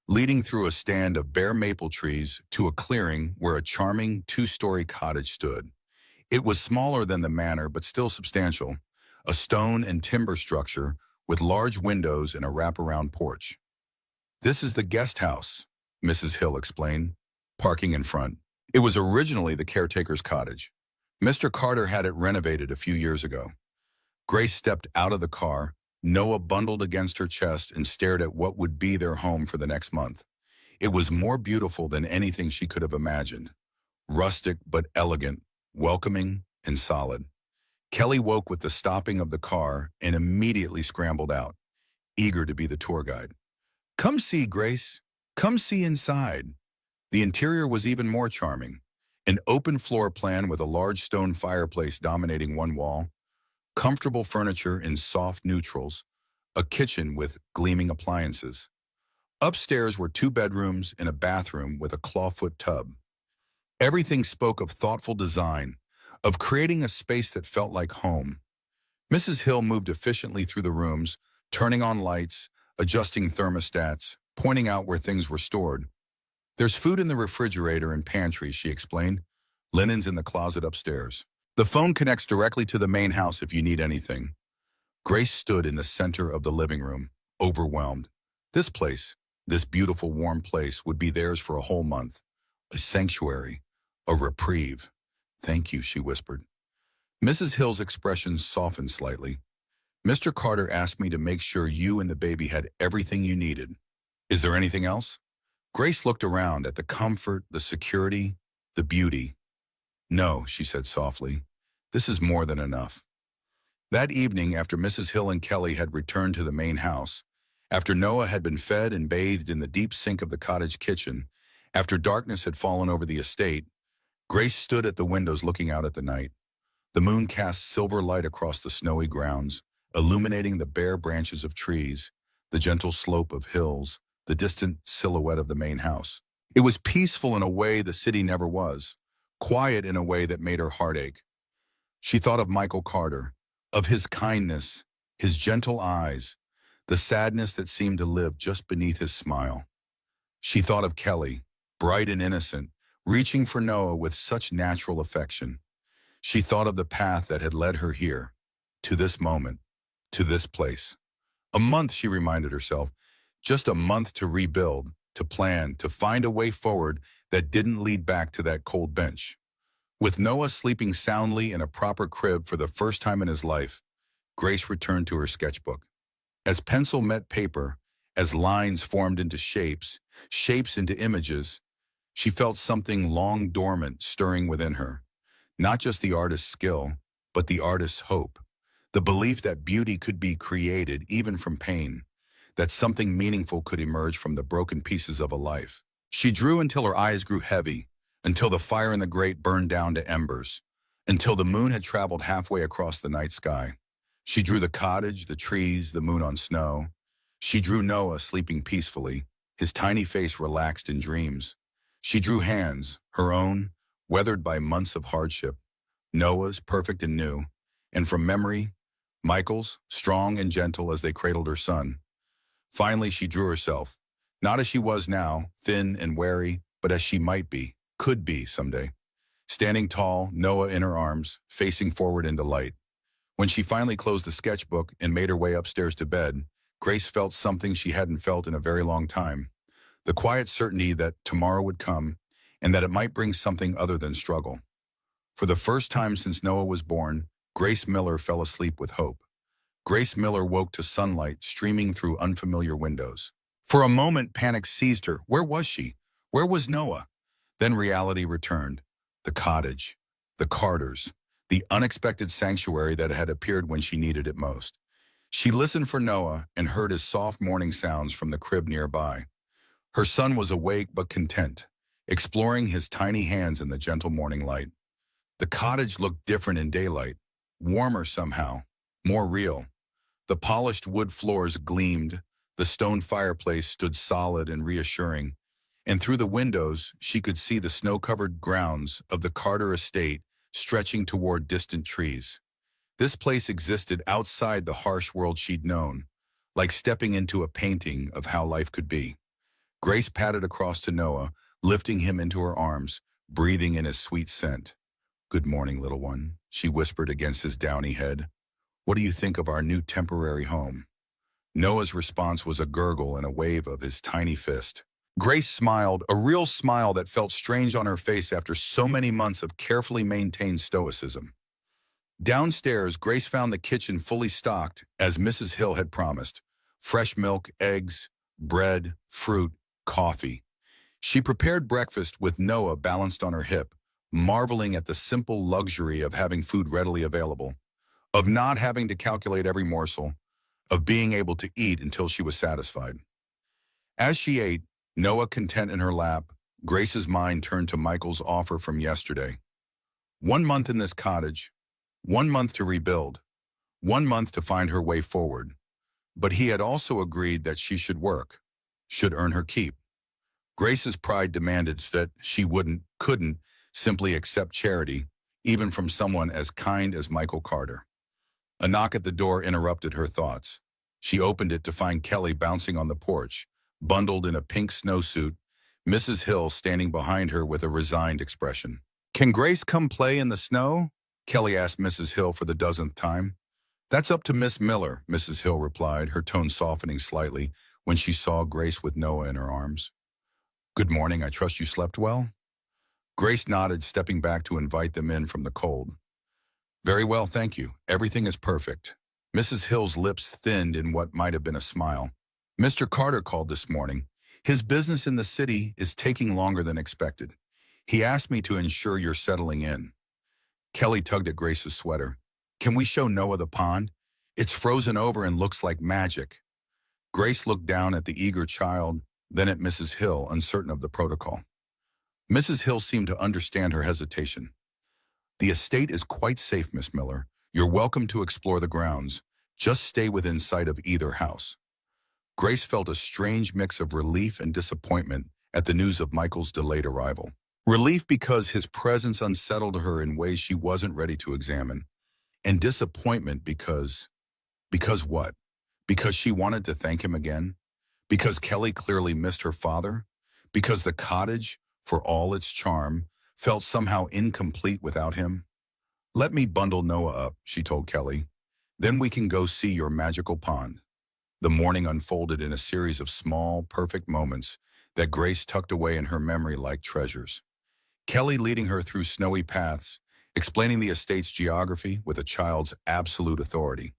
leading through a stand of bare maple trees to a clearing where a charming two-story cottage stood. It was smaller than the manor, but still substantial, a stone and timber structure with large windows and a wraparound porch. This is the guest house, Mrs. Hill explained, parking in front. It was originally the caretaker's cottage. Mr. Carter had it renovated a few years ago. Grace stepped out of the car, Noah bundled against her chest and stared at what would be their home for the next month. It was more beautiful than anything she could have imagined. Rustic but elegant, welcoming and solid. Kelly woke with the stopping of the car and immediately scrambled out, eager to be the tour guide. Come see, Grace. Come see inside. The interior was even more charming. An open floor plan with a large stone fireplace dominating one wall, comfortable furniture in soft neutrals, a kitchen with gleaming appliances. Upstairs were 2 bedrooms and a bathroom with a clawfoot tub. Everything spoke of thoughtful design, of creating a space that felt like home. Mrs. Hill moved efficiently through the rooms, turning on lights, adjusting thermostats, pointing out where things were stored. There's food in the refrigerator and pantry, she explained. Linens in the closet upstairs. The phone connects directly to the main house if you need anything. Grace stood in the center of the living room, overwhelmed. This place, this beautiful warm place, would be theirs for a whole month. A sanctuary, a reprieve. Thank you, she whispered. Mrs. Hill's expression softened slightly. Mr. Carter asked me to make sure you and the baby had everything you needed. Is there anything else? Grace looked around at the comfort, the security, the beauty. No, she said softly. This is more than enough. That evening, after Mrs. Hill and Kelly had returned to the main house, after Noah had been fed and bathed in the deep sink of the cottage kitchen, after darkness had fallen over the estate, Grace stood at the windows looking out at the night. The moon cast silver light across the snowy grounds, illuminating the bare branches of trees, the gentle slope of hills, the distant silhouette of the main house. It was peaceful in a way the city never was, quiet in a way that made her heart ache. She thought of Michael Carter, of his kindness, his gentle eyes, the sadness that seemed to live just beneath his smile. She thought of Kelly, bright and innocent, reaching for Noah with such natural affection. She thought of the path that had led her here, to this moment, to this place. A month, she reminded herself, just a month to rebuild, to plan, to find a way forward that didn't lead back to that cold bench. With Noah sleeping soundly in a proper crib for the first time in his life, Grace returned to her sketchbook. As pencil met paper, as lines formed into shapes, shapes into images, she felt something long dormant stirring within her. Not just the artist's skill, but the artist's hope. The belief that beauty could be created even from pain, that something meaningful could emerge from the broken pieces of a life. She drew until her eyes grew heavy, until the fire in the grate burned down to embers, until the moon had traveled halfway across the night sky. She drew the cottage, the trees, the moon on snow. She drew Noah sleeping peacefully, his tiny face relaxed in dreams. She drew hands, her own, weathered by months of hardship, Noah's, perfect and new, and from memory, Michael's, strong and gentle as they cradled her son. Finally, she drew herself, not as she was now, thin and wary, but as she might be, could be someday. Standing tall, Noah in her arms, facing forward into light. When she finally closed the sketchbook and made her way upstairs to bed, Grace felt something she hadn't felt in a very long time. The quiet certainty that tomorrow would come and that it might bring something other than struggle. For the first time since Noah was born, Grace Miller fell asleep with hope. Grace Miller woke to sunlight streaming through unfamiliar windows. For a moment, panic seized her. Where was she? Where was Noah? Then reality returned. The cottage, the Carters, the unexpected sanctuary that had appeared when she needed it most. She listened for Noah and heard his soft morning sounds from the crib nearby. Her son was awake but content, exploring his tiny hands in the gentle morning light. The cottage looked different in daylight, warmer somehow, more real. The polished wood floors gleamed, the stone fireplace stood solid and reassuring, and through the windows she could see the snow-covered grounds of the Carter estate stretching toward distant trees. This place existed outside the harsh world she'd known, like stepping into a painting of how life could be. Grace patted across to Noah, lifting him into her arms, breathing in his sweet scent. "Good morning, little one," she whispered against his downy head. "What do you think of our new temporary home?" Noah's response was a gurgle and a wave of his tiny fist. Grace smiled, a real smile that felt strange on her face after so many months of carefully maintained stoicism. Downstairs, Grace found the kitchen fully stocked, as Mrs. Hill had promised. Fresh milk, eggs, bread, fruit, coffee. She prepared breakfast with Noah balanced on her hip, marveling at the simple luxury of having food readily available, of not having to calculate every morsel, of being able to eat until she was satisfied. As she ate, Noah content in her lap, Grace's mind turned to Michael's offer from yesterday. 1 month in this cottage, 1 month to rebuild, 1 month to find her way forward. But he had also agreed that she should work, should earn her keep. Grace's pride demanded that she couldn't simply accept charity, even from someone as kind as Michael Carter. A knock at the door interrupted her thoughts. She opened it to find Kelly bouncing on the porch, bundled in a pink snowsuit, Mrs. Hill standing behind her with a resigned expression. "Can Grace come play in the snow?" Kelly asked Mrs. Hill for the dozenth time. "That's up to Miss Miller," Mrs. Hill replied, her tone softening slightly when she saw Grace with Noah in her arms. "Good morning, I trust you slept well?" Grace nodded, stepping back to invite them in from the cold. "Very well, thank you. Everything is perfect." Mrs. Hill's lips thinned in what might have been a smile. "Mr. Carter called this morning. His business in the city is taking longer than expected. He asked me to ensure you're settling in." Kelly tugged at Grace's sweater. "Can we show Noah the pond? It's frozen over and looks like magic." Grace looked down at the eager child, then at Mrs. Hill, uncertain of the protocol. Mrs. Hill seemed to understand her hesitation. "The estate is quite safe, Miss Miller. You're welcome to explore the grounds. Just stay within sight of either house." Grace felt a strange mix of relief and disappointment at the news of Michael's delayed arrival. Relief because his presence unsettled her in ways she wasn't ready to examine. And disappointment because what? Because she wanted to thank him again? Because Kelly clearly missed her father? Because the cottage, for all its charm, felt somehow incomplete without him? "Let me bundle Noah up," she told Kelly. "Then we can go see your magical pond." The morning unfolded in a series of small, perfect moments that Grace tucked away in her memory like treasures. Kelly leading her through snowy paths, explaining the estate's geography with a child's absolute authority.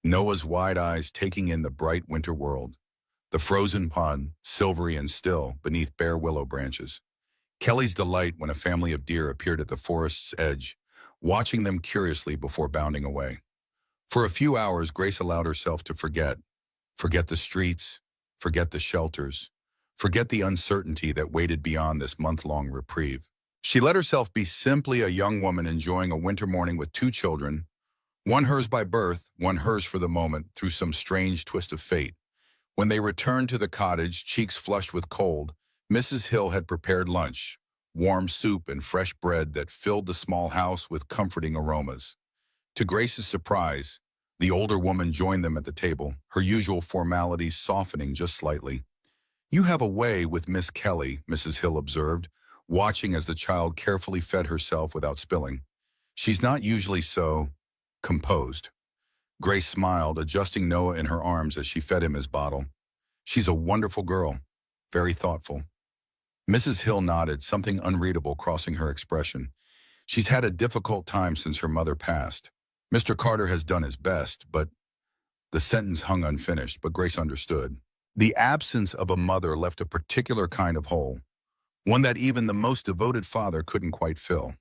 Noah's wide eyes taking in the bright winter world. The frozen pond, silvery and still, beneath bare willow branches. Kelly's delight when a family of deer appeared at the forest's edge, watching them curiously before bounding away. For a few hours, Grace allowed herself to forget the streets, forget the shelters, forget the uncertainty that waited beyond this month-long reprieve. She let herself be simply a young woman enjoying a winter morning with two children, one hers by birth, one hers for the moment through some strange twist of fate. When they returned to the cottage, cheeks flushed with cold, Mrs. Hill had prepared lunch, warm soup and fresh bread that filled the small house with comforting aromas. To Grace's surprise, the older woman joined them at the table, her usual formalities softening just slightly. "You have a way with Miss Kelly," Mrs. Hill observed, watching as the child carefully fed herself without spilling. "She's not usually so composed." Grace smiled, adjusting Noah in her arms as she fed him his bottle. "She's a wonderful girl, very thoughtful." Mrs. Hill nodded, something unreadable crossing her expression. "She's had a difficult time since her mother passed. Mr. Carter has done his best, but—" The sentence hung unfinished, but Grace understood. The absence of a mother left a particular kind of hole, one that even the most devoted father couldn't quite fill.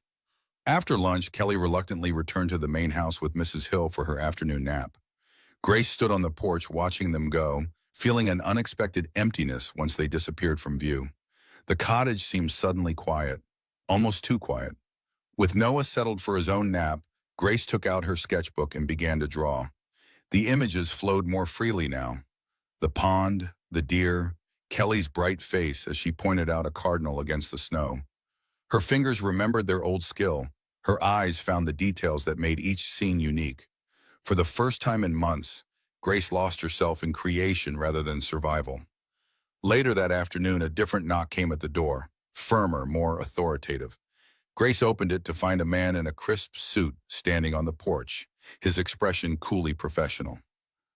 After lunch, Kelly reluctantly returned to the main house with Mrs. Hill for her afternoon nap. Grace stood on the porch watching them go, feeling an unexpected emptiness once they disappeared from view. The cottage seemed suddenly quiet, almost too quiet. With Noah settled for his own nap, Grace took out her sketchbook and began to draw. The images flowed more freely now. The pond, the deer, Kelly's bright face as she pointed out a cardinal against the snow. Her fingers remembered their old skill. Her eyes found the details that made each scene unique. For the first time in months, Grace lost herself in creation rather than survival. Later that afternoon, a different knock came at the door, firmer, more authoritative. Grace opened it to find a man in a crisp suit standing on the porch, his expression coolly professional.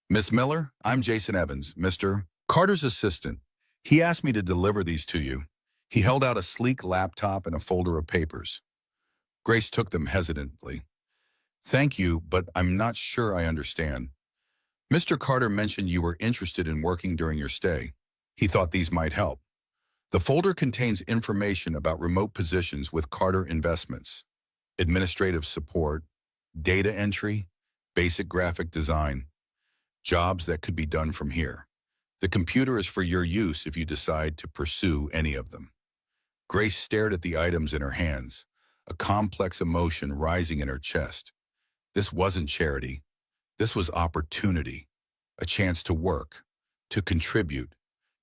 "Miss Miller, I'm Jason Evans, Mr. Carter's assistant. He asked me to deliver these to you." He held out a sleek laptop and a folder of papers. Grace took them hesitantly. "Thank you, but I'm not sure I understand. Mr. Carter mentioned you were interested in working during your stay. He thought these might help." The folder contains information about remote positions with Carter Investments, administrative support, data entry, basic graphic design, jobs that could be done from here. The computer is for your use if you decide to pursue any of them. Grace stared at the items in her hands, a complex emotion rising in her chest. This wasn't charity. This was opportunity, a chance to work, to contribute,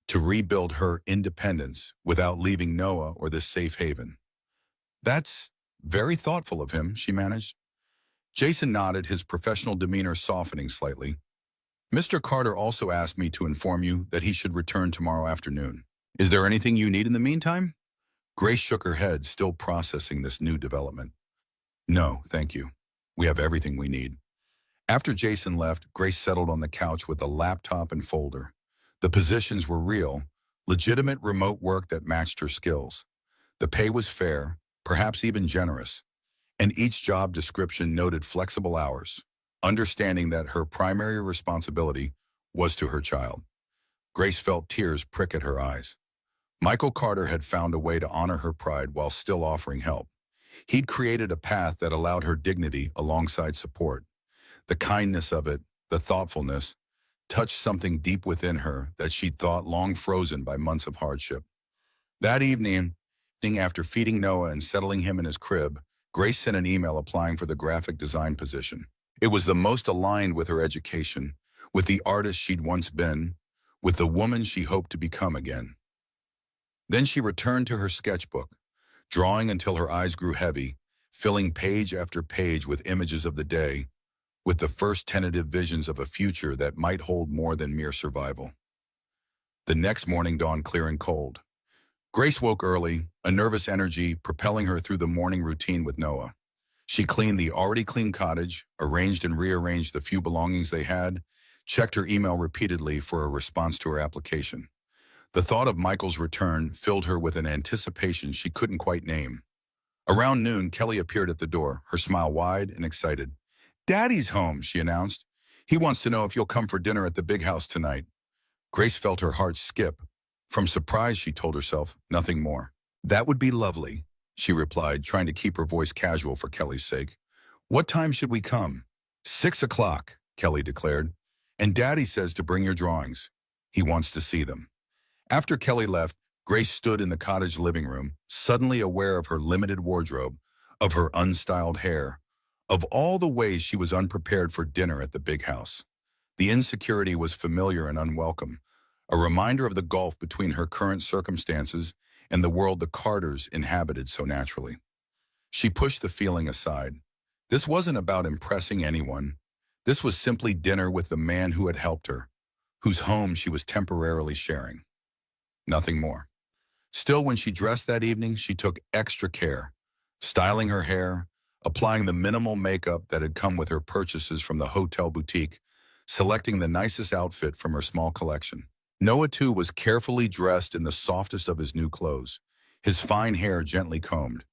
to rebuild her independence without leaving Noah or this safe haven. "That's very thoughtful of him," she managed. Jason nodded, his professional demeanor softening slightly. "Mr. Carter also asked me to inform you that he should return tomorrow afternoon. Is there anything you need in the meantime?" Grace shook her head, still processing this new development. "No, thank you. We have everything we need." After Jason left, Grace settled on the couch with a laptop and folder. The positions were real, legitimate remote work that matched her skills. The pay was fair, perhaps even generous, and each job description noted flexible hours, understanding that her primary responsibility was to her child. Grace felt tears prick at her eyes. Michael Carter had found a way to honor her pride while still offering help. He'd created a path that allowed her dignity alongside support. The kindness of it, the thoughtfulness, touched something deep within her that she'd thought long frozen by months of hardship. That evening, after feeding Noah and settling him in his crib, Grace sent an email applying for the graphic design position. It was the most aligned with her education, with the artist she'd once been, with the woman she hoped to become again. Then she returned to her sketchbook, drawing until her eyes grew heavy, filling page after page with images of the day, with the first tentative visions of a future that might hold more than mere survival. The next morning dawned clear and cold. Grace woke early, a nervous energy propelling her through the morning routine with Noah. She cleaned the already clean cottage, arranged and rearranged the few belongings they had, checked her email repeatedly for a response to her application. The thought of Michael's return filled her with an anticipation she couldn't quite name. Around noon, Kelly appeared at the door, her smile wide and excited. "Daddy's home," she announced. "He wants to know if you'll come for dinner at the big house tonight." Grace felt her heart skip. From surprise, she told herself, nothing more. "That would be lovely," she replied, trying to keep her voice casual for Kelly's sake. "What time should we come?" 6 o'clock, Kelly declared. "And Daddy says to bring your drawings. He wants to see them." After Kelly left, Grace stood in the cottage living room, suddenly aware of her limited wardrobe, of her unstyled hair, of all the ways she was unprepared for dinner at the big house. The insecurity was familiar and unwelcome, a reminder of the gulf between her current circumstances and the world the Carters inhabited so naturally. She pushed the feeling aside. This wasn't about impressing anyone. This was simply dinner with the man who had helped her, whose home she was temporarily sharing. Nothing more. Still, when she dressed that evening, she took extra care, styling her hair, applying the minimal makeup that had come with her purchases from the hotel boutique, selecting the nicest outfit from her small collection. Noah, too, was carefully dressed in the softest of his new clothes, his fine hair gently combed.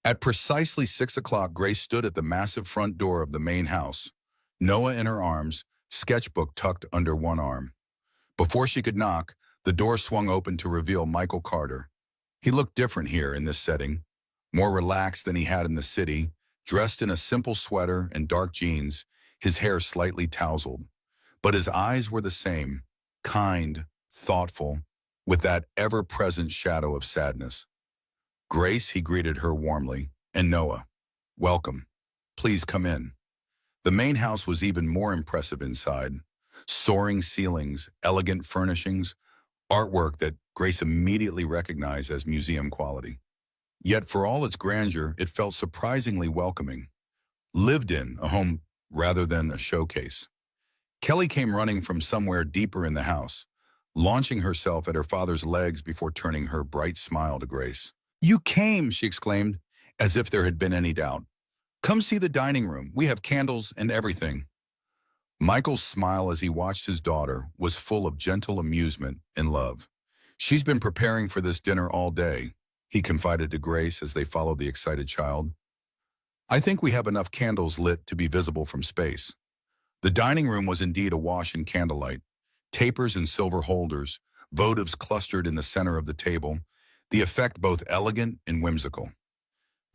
At precisely 6 o'clock, Grace stood at the massive front door of the main house, Noah in her arms, sketchbook tucked under one arm. Before she could knock, the door swung open to reveal Michael Carter. He looked different here in this setting, more relaxed than he had in the city, dressed in a simple sweater and dark jeans, his hair slightly tousled. But his eyes were the same, kind, thoughtful, with that ever-present shadow of sadness. Grace, he greeted her warmly, and Noah. Welcome. Please come in. The main house was even more impressive inside. Soaring ceilings, elegant furnishings, artwork that Grace immediately recognized as museum quality. Yet for all its grandeur, it felt surprisingly welcoming. Lived in, a home rather than a showcase. Kelly came running from somewhere deeper in the house, launching herself at her father's legs before turning her bright smile to Grace. "You came," she exclaimed, as if there had been any doubt. "Come see the dining room. We have candles and everything." Michael's smile as he watched his daughter was full of gentle amusement and love. "She's been preparing for this dinner all day," he confided to Grace as they followed the excited child. "I think we have enough candles lit to be visible from space." The dining room was indeed awash in candlelight, tapers and silver holders, votives clustered in the center of the table, the effect both elegant and whimsical.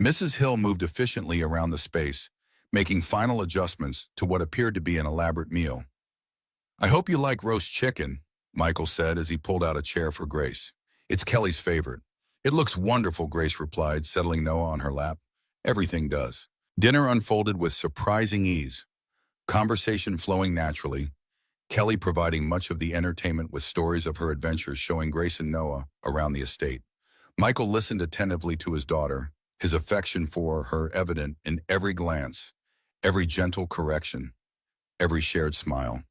Mrs. Hill moved efficiently around the space, making final adjustments to what appeared to be an elaborate meal. "I hope you like roast chicken," Michael said as he pulled out a chair for Grace. "It's Kelly's favorite." "It looks wonderful," Grace replied, settling Noah on her lap. "Everything does." Dinner unfolded with surprising ease, conversation flowing naturally, Kelly providing much of the entertainment with stories of her adventures showing Grace and Noah around the estate. Michael listened attentively to his daughter, his affection for her evident in every glance, every gentle correction, every shared smile.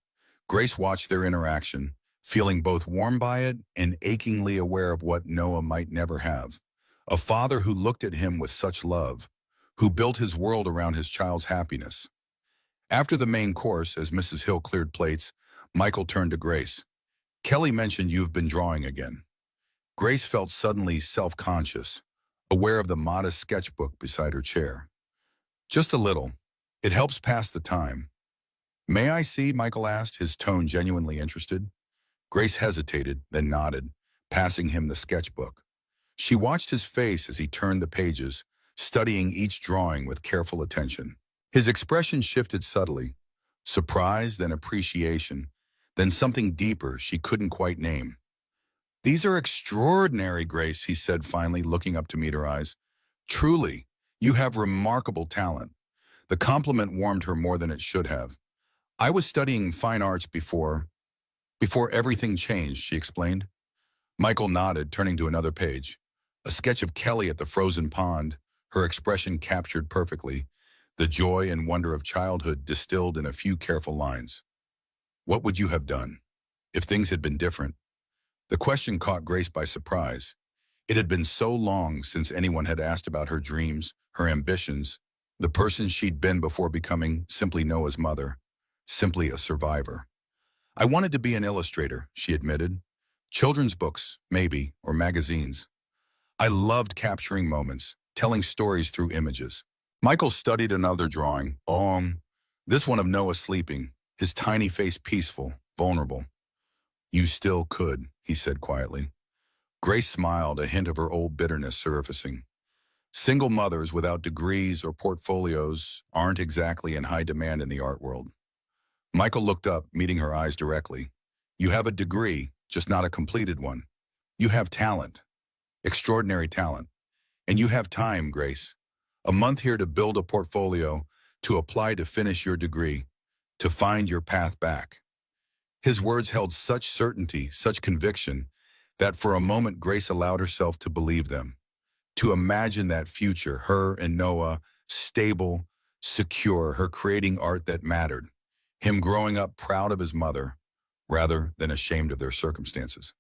Grace watched their interaction, feeling both warmed by it and achingly aware of what Noah might never have. A father who looked at him with such love, who built his world around his child's happiness. After the main course, as Mrs. Hill cleared plates, Michael turned to Grace. "Kelly mentioned you've been drawing again." Grace felt suddenly self-conscious, aware of the modest sketchbook beside her chair. "Just a little. It helps pass the time." "May I see?" Michael asked, his tone genuinely interested. Grace hesitated, then nodded, passing him the sketchbook. She watched his face as he turned the pages, studying each drawing with careful attention. His expression shifted subtly, surprise, then appreciation, then something deeper she couldn't quite name. "These are extraordinary, Grace," he said finally, looking up to meet her eyes. "Truly, you have remarkable talent." The compliment warmed her more than it should have. "I was studying fine arts before everything changed," she explained. Michael nodded, turning to another page. A sketch of Kelly at the frozen pond, her expression captured perfectly, the joy and wonder of childhood distilled in a few careful lines. "What would you have done if things had been different?" The question caught Grace by surprise. It had been so long since anyone had asked about her dreams, her ambitions, the person she'd been before becoming simply Noah's mother, simply a survivor. "I wanted to be an illustrator," she admitted. "Children's books, maybe, or magazines. I loved capturing moments, telling stories through images." Michael studied another drawing, this one of Noah sleeping, his tiny face peaceful, vulnerable. "You still could," he said quietly. Grace smiled, a hint of her old bitterness surfacing. Single mothers without degrees or portfolios aren't exactly in high demand in the art world. Michael looked up, meeting her eyes directly. "You have a degree, just not a completed one." You have talent, extraordinary talent. And you have time, Grace. A month here to build a portfolio, to apply to finish your degree, to find your path back. His words held such certainty, such conviction, that for a moment Grace allowed herself to believe them, to imagine that future, her and Noah, stable, secure, her creating art that mattered, him growing up proud of his mother, rather than ashamed of their circumstances.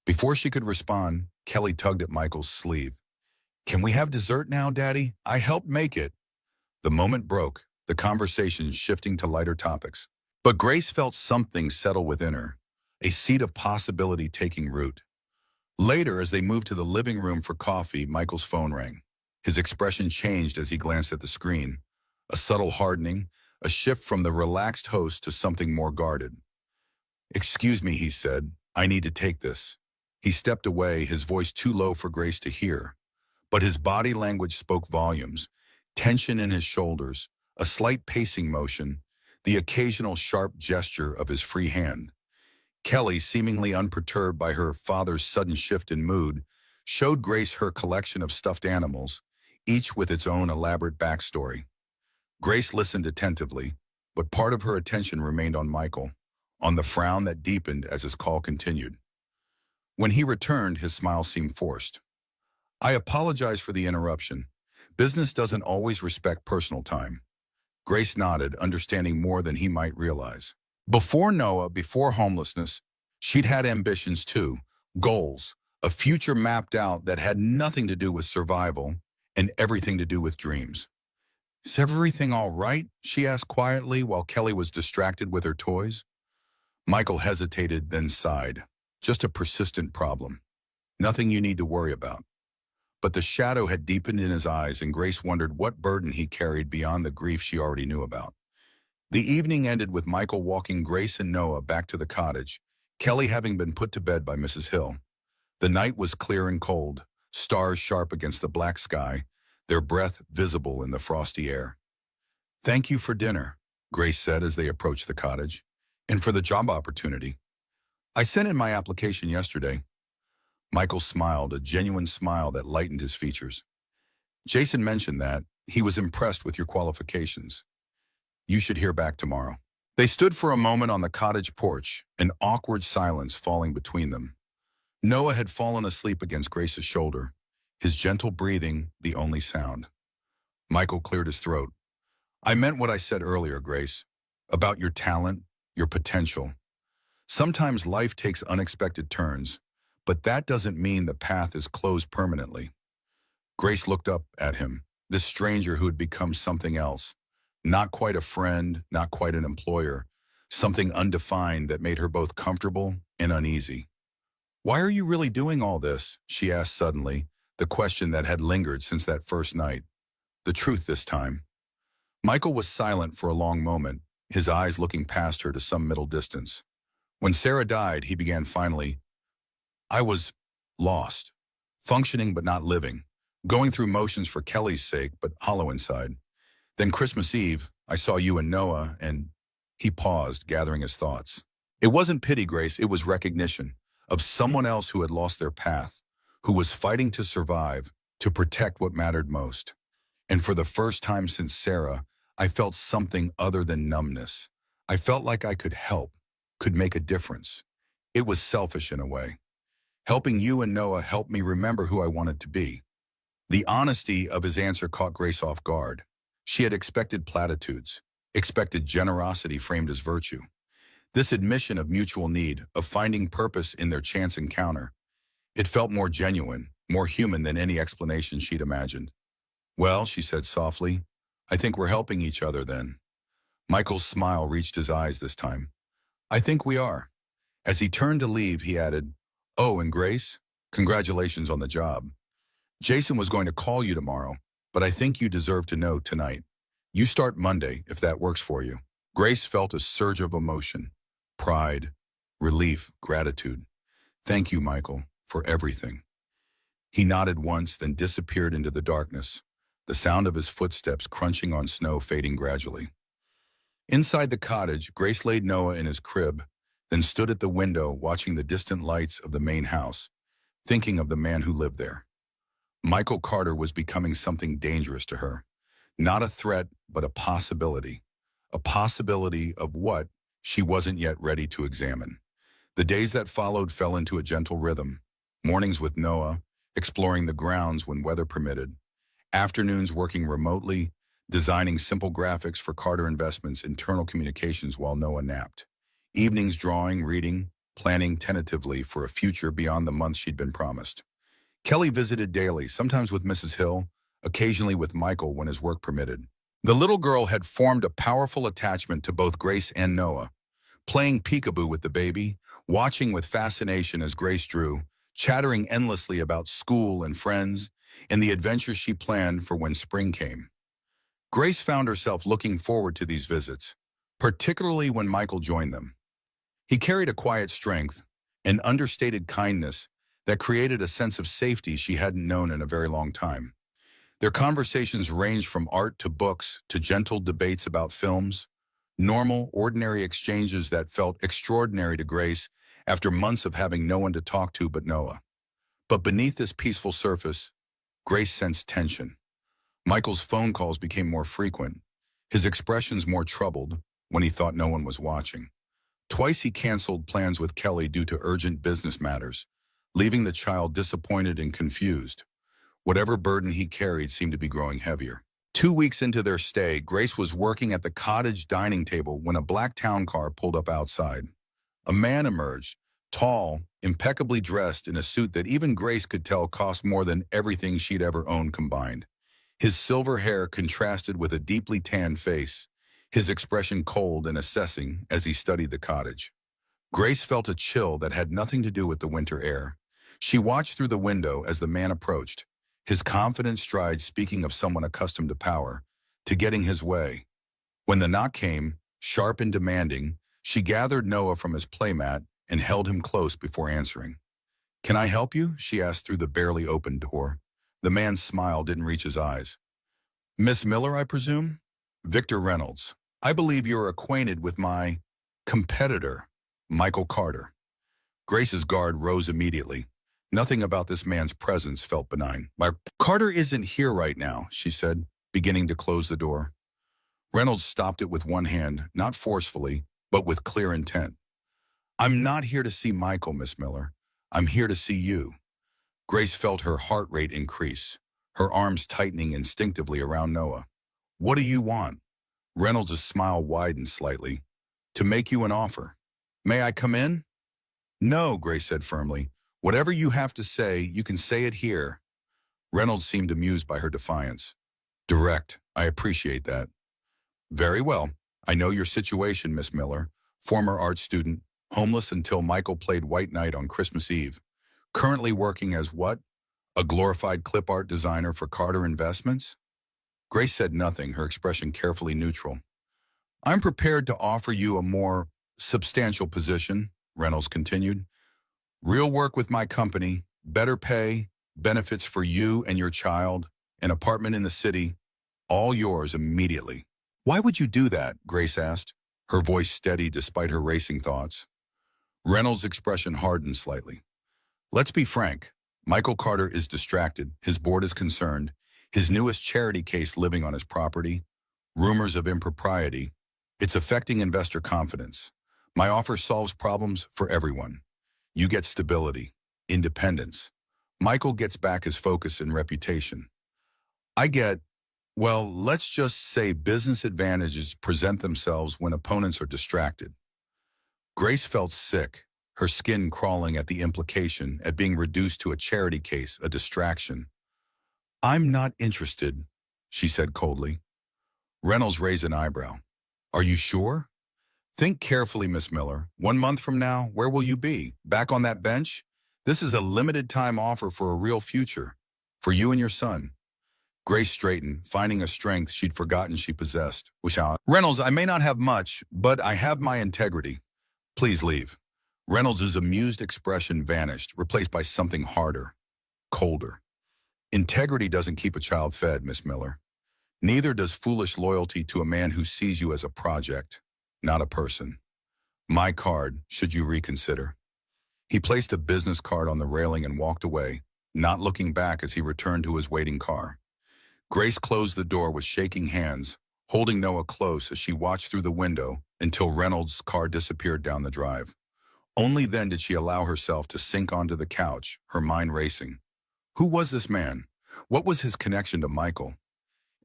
Before she could respond, Kelly tugged at Michael's sleeve. Can we have dessert now, Daddy? I helped make it. The moment broke, the conversation shifting to lighter topics. But Grace felt something settle within her, a seed of possibility taking root. Later, as they moved to the living room for coffee, Michael's phone rang. His expression changed as he glanced at the screen. A subtle hardening, a shift from the relaxed host to something more guarded. Excuse me, he said. I need to take this. He stepped away, his voice too low for Grace to hear. But his body language spoke volumes. Tension in his shoulders, a slight pacing motion, the occasional sharp gesture of his free hand. Kelly, seemingly unperturbed by her father's sudden shift in mood, showed Grace her collection of stuffed animals, each with its own elaborate backstory. Grace listened attentively, but part of her attention remained on Michael, on the frown that deepened as his call continued. When he returned, his smile seemed forced. I apologize for the interruption. Business doesn't always respect personal time. Grace nodded, understanding more than he might realize. Before Noah, before homelessness, she'd had ambitions too, goals, a future mapped out that had nothing to do with survival and everything to do with dreams. Is everything all right? She asked quietly while Kelly was distracted with her toys. Michael hesitated, then sighed. Just a persistent problem. Nothing you need to worry about. But the shadow had deepened in his eyes, and Grace wondered what burden he carried beyond the grief she already knew about. The evening ended with Michael walking Grace and Noah back to the cottage, Kelly having been put to bed by Mrs. Hill. The night was clear and cold, stars sharp against the black sky, their breath visible in the frosty air. Thank you for dinner, Grace said as they approached the cottage, and for the job opportunity. I sent in my application yesterday. Michael smiled, a genuine smile that lightened his features. Jason mentioned that. He was impressed with your qualifications. You should hear back tomorrow. They stood for a moment on the cottage porch, an awkward silence falling between them. Noah had fallen asleep against Grace's shoulder, his gentle breathing the only sound. Michael cleared his throat. I meant what I said earlier, Grace, about your talent, your potential. Sometimes life takes unexpected turns, but that doesn't mean the path is closed permanently. Grace looked up at him, this stranger who had become something else. Not quite a friend, not quite an employer, something undefined that made her both comfortable and uneasy. Why are you really doing all this? She asked suddenly, the question that had lingered since that first night. The truth this time. Michael was silent for a long moment, his eyes looking past her to some middle distance. When Sarah died, he began finally, I was lost, functioning but not living, going through motions for Kelly's sake, but hollow inside. Then Christmas Eve, I saw you and Noah, and he paused, gathering his thoughts. It wasn't pity, Grace, it was recognition of someone else who had lost their path, who was fighting to survive, to protect what mattered most. And for the first time since Sarah, I felt something other than numbness. I felt like I could help, could make a difference. It was selfish in a way. Helping you and Noah helped me remember who I wanted to be. The honesty of his answer caught Grace off guard. She had expected platitudes, expected generosity framed as virtue. This admission of mutual need, of finding purpose in their chance encounter, it felt more genuine, more human than any explanation she'd imagined. Well, she said softly, I think we're helping each other then. Michael's smile reached his eyes this time. I think we are. As he turned to leave, he added, Oh, and Grace, congratulations on the job. Jason was going to call you tomorrow, but I think you deserve to know tonight. You start Monday, if that works for you. Grace felt a surge of emotion, pride, relief, gratitude. Thank you, Michael, for everything. He nodded once, then disappeared into the darkness, the sound of his footsteps crunching on snow fading gradually. Inside the cottage, Grace laid Noah in his crib, then stood at the window watching the distant lights of the main house, thinking of the man who lived there. Michael Carter was becoming something dangerous to her. Not a threat, but a possibility. A possibility of what she wasn't yet ready to examine. The days that followed fell into a gentle rhythm. Mornings with Noah, exploring the grounds when weather permitted. Afternoons working remotely, designing simple graphics for Carter Investments' internal communications while Noah napped. Evenings drawing, reading, planning tentatively for a future beyond the months she'd been promised. Kelly visited daily, sometimes with Mrs. Hill, occasionally with Michael when his work permitted. The little girl had formed a powerful attachment to both Grace and Noah, playing peekaboo with the baby, watching with fascination as Grace drew, chattering endlessly about school and friends, and the adventures she planned for when spring came. Grace found herself looking forward to these visits, particularly when Michael joined them. He carried a quiet strength, an understated kindness that created a sense of safety she hadn't known in a very long time. Their conversations ranged from art to books to gentle debates about films, normal, ordinary exchanges that felt extraordinary to Grace after months of having no one to talk to but Noah. But beneath this peaceful surface, Grace sensed tension. Michael's phone calls became more frequent, his expressions more troubled when he thought no one was watching. Twice he canceled plans with Kelly due to urgent business matters, leaving the child disappointed and confused. Whatever burden he carried seemed to be growing heavier. 2 weeks into their stay, Grace was working at the cottage dining table when a black town car pulled up outside. A man emerged, tall, impeccably dressed in a suit that even Grace could tell cost more than everything she'd ever owned combined. His silver hair contrasted with a deeply tanned face, his expression cold and assessing as he studied the cottage. Grace felt a chill that had nothing to do with the winter air. She watched through the window as the man approached, his confident stride speaking of someone accustomed to power, to getting his way. When the knock came, sharp and demanding, she gathered Noah from his playmat and held him close before answering. "Can I help you?" she asked through the barely opened door. The man's smile didn't reach his eyes. "Miss Miller, I presume?" "Victor Reynolds. I believe you're acquainted with my competitor, Michael Carter." Grace's guard rose immediately. Nothing about this man's presence felt benign. "Carter isn't here right now," she said, beginning to close the door. Reynolds stopped it with one hand, not forcefully, but with clear intent. "I'm not here to see Michael, Miss Miller. I'm here to see you." Grace felt her heart rate increase, her arms tightening instinctively around Noah. "What do you want?" Reynolds' smile widened slightly. "To make you an offer." "May I come in?" "No," Grace said firmly. "Whatever you have to say, you can say it here." Reynolds seemed amused by her defiance. "Direct. I appreciate that." "Very well. I know your situation, Miss Miller. Former art student, homeless until Michael played White Knight on Christmas Eve. Currently working as what? A glorified clip art designer for Carter Investments?" Grace said nothing, her expression carefully neutral. "I'm prepared to offer you a more substantial position," Reynolds continued. "Real work with my company, better pay, benefits for you and your child, an apartment in the city, all yours immediately." "Why would you do that?" Grace asked, her voice steady despite her racing thoughts. Reynolds' expression hardened slightly. "Let's be frank. Michael Carter is distracted, his board is concerned, his newest charity case living on his property, rumors of impropriety. It's affecting investor confidence. My offer solves problems for everyone. You get stability, independence. Michael gets back his focus and reputation. I get, well, let's just say business advantages present themselves when opponents are distracted." Grace felt sick, her skin crawling at the implication at being reduced to a charity case, a distraction. "I'm not interested," she said coldly. Reynolds raised an eyebrow. "Are you sure?" "Think carefully, Miss Miller. 1 month from now, where will you be? Back on that bench? This is a limited-time offer for a real future, for you and your son." Grace straightened, finding a strength she'd forgotten she possessed. "Reynolds, I may not have much, but I have my integrity. Please leave." Reynolds' amused expression vanished, replaced by something harder, colder. "Integrity doesn't keep a child fed, Miss Miller. Neither does foolish loyalty to a man who sees you as a project, not a person. My card, should you reconsider." He placed a business card on the railing and walked away, not looking back as he returned to his waiting car. Grace closed the door with shaking hands, holding Noah close as she watched through the window until Reynolds' car disappeared down the drive. Only then did she allow herself to sink onto the couch, her mind racing. Who was this man? What was his connection to Michael?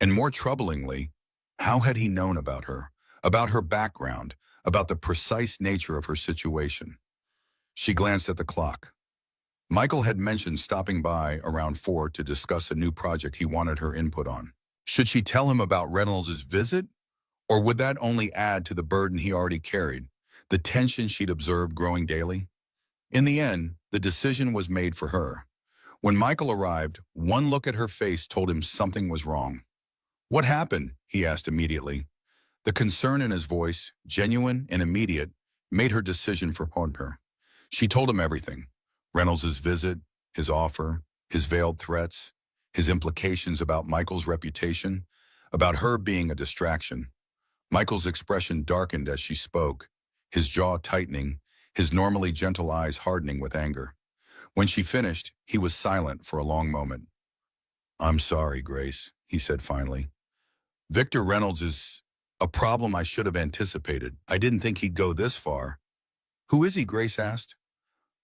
And more troublingly, how had he known about her background, about the precise nature of her situation? She glanced at the clock. Michael had mentioned stopping by around 4 to discuss a new project he wanted her input on. Should she tell him about Reynolds' visit? Or would that only add to the burden he already carried, the tension she'd observed growing daily? In the end, the decision was made for her. When Michael arrived, one look at her face told him something was wrong. "What happened?" he asked immediately. The concern in his voice, genuine and immediate, made her decision for her. She told him everything. Reynolds' visit, his offer, his veiled threats, his implications about Michael's reputation, about her being a distraction. Michael's expression darkened as she spoke, his jaw tightening, his normally gentle eyes hardening with anger. When she finished, he was silent for a long moment. "I'm sorry, Grace," he said finally. "Victor Reynolds is a problem I should have anticipated. I didn't think he'd go this far." "Who is he?" Grace asked.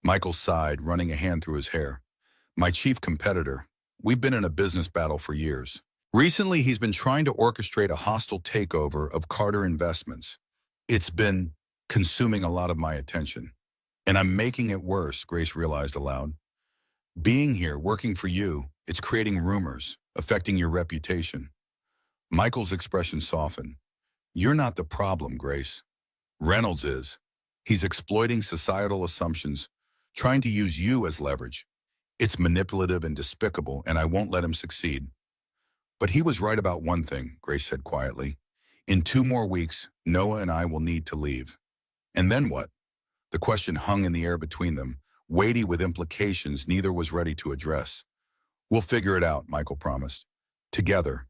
Michael sighed, running a hand through his hair. "My chief competitor. We've been in a business battle for years. Recently, he's been trying to orchestrate a hostile takeover of Carter Investments. It's been consuming a lot of my attention. And I'm making it worse," Grace realized aloud. "Being here, working for you, it's creating rumors, affecting your reputation." Michael's expression softened. "You're not the problem, Grace. Reynolds is. He's exploiting societal assumptions, trying to use you as leverage. It's manipulative and despicable, and I won't let him succeed." "But he was right about one thing," Grace said quietly. "In 2 more weeks, Noah and I will need to leave." "And then what?" The question hung in the air between them, weighty with implications neither was ready to address. "We'll figure it out," Michael promised. "Together.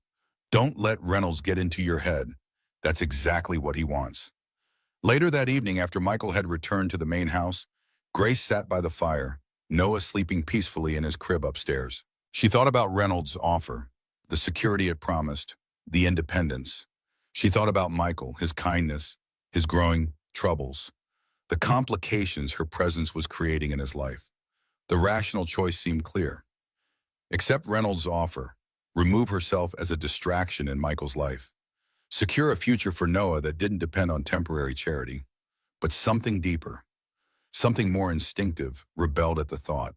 Don't let Reynolds get into your head. That's exactly what he wants." Later that evening, after Michael had returned to the main house, Grace sat by the fire, Noah sleeping peacefully in his crib upstairs. She thought about Reynolds' offer, the security it promised, the independence. She thought about Michael, his kindness, his growing troubles, the complications her presence was creating in his life. The rational choice seemed clear. Accept Reynolds' offer, remove herself as a distraction in Michael's life, secure a future for Noah that didn't depend on temporary charity. But something deeper, something more instinctive, rebelled at the thought.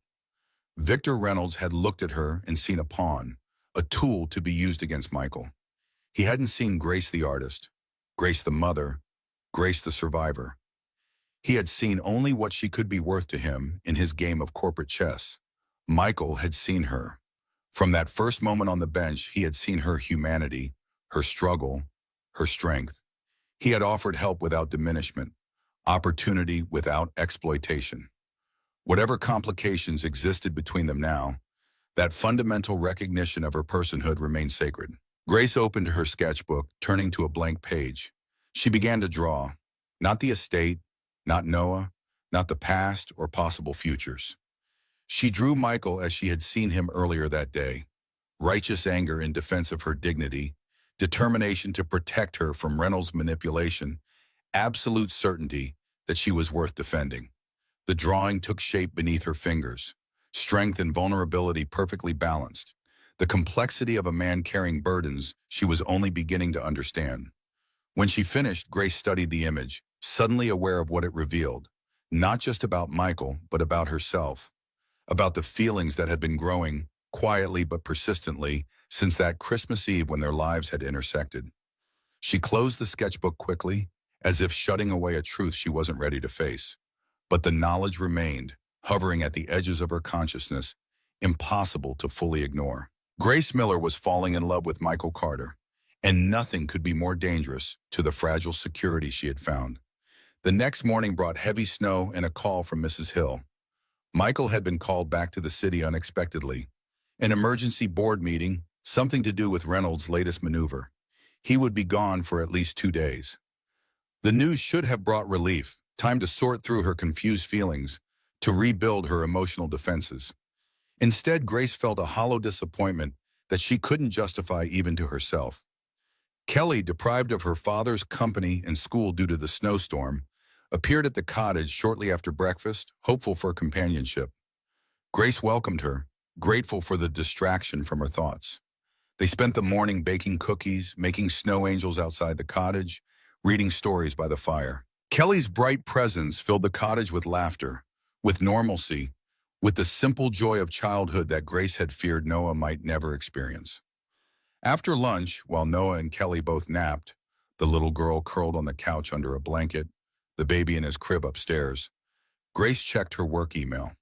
Victor Reynolds had looked at her and seen a pawn, a tool to be used against Michael. He hadn't seen Grace the artist, Grace the mother, Grace the survivor. He had seen only what she could be worth to him in his game of corporate chess. Michael had seen her. From that first moment on the bench, he had seen her humanity, her struggle, her strength. He had offered help without diminishment, opportunity without exploitation. Whatever complications existed between them now, that fundamental recognition of her personhood remained sacred. Grace opened her sketchbook, turning to a blank page. She began to draw, not the estate, not Noah, not the past or possible futures. She drew Michael as she had seen him earlier that day, righteous anger in defense of her dignity, determination to protect her from Reynolds' manipulation, absolute certainty that she was worth defending. The drawing took shape beneath her fingers, strength and vulnerability perfectly balanced, the complexity of a man carrying burdens she was only beginning to understand. When she finished, Grace studied the image, suddenly aware of what it revealed, not just about Michael, but about herself, about the feelings that had been growing, quietly but persistently, since that Christmas Eve when their lives had intersected. She closed the sketchbook quickly, as if shutting away a truth she wasn't ready to face. But the knowledge remained, hovering at the edges of her consciousness, impossible to fully ignore. Grace Miller was falling in love with Michael Carter, and nothing could be more dangerous to the fragile security she had found. The next morning brought heavy snow and a call from Mrs. Hill. Michael had been called back to the city unexpectedly. An emergency board meeting, something to do with Reynolds' latest maneuver. He would be gone for at least 2 days. The news should have brought relief, time to sort through her confused feelings, to rebuild her emotional defenses. Instead, Grace felt a hollow disappointment that she couldn't justify even to herself. Kelly, deprived of her father's company and school due to the snowstorm, appeared at the cottage shortly after breakfast, hopeful for companionship. Grace welcomed her, grateful for the distraction from her thoughts. They spent the morning baking cookies, making snow angels outside the cottage, reading stories by the fire. Kelly's bright presence filled the cottage with laughter, with normalcy, with the simple joy of childhood that Grace had feared Noah might never experience. After lunch, while Noah and Kelly both napped, the little girl curled on the couch under a blanket, the baby in his crib upstairs, Grace checked her work email.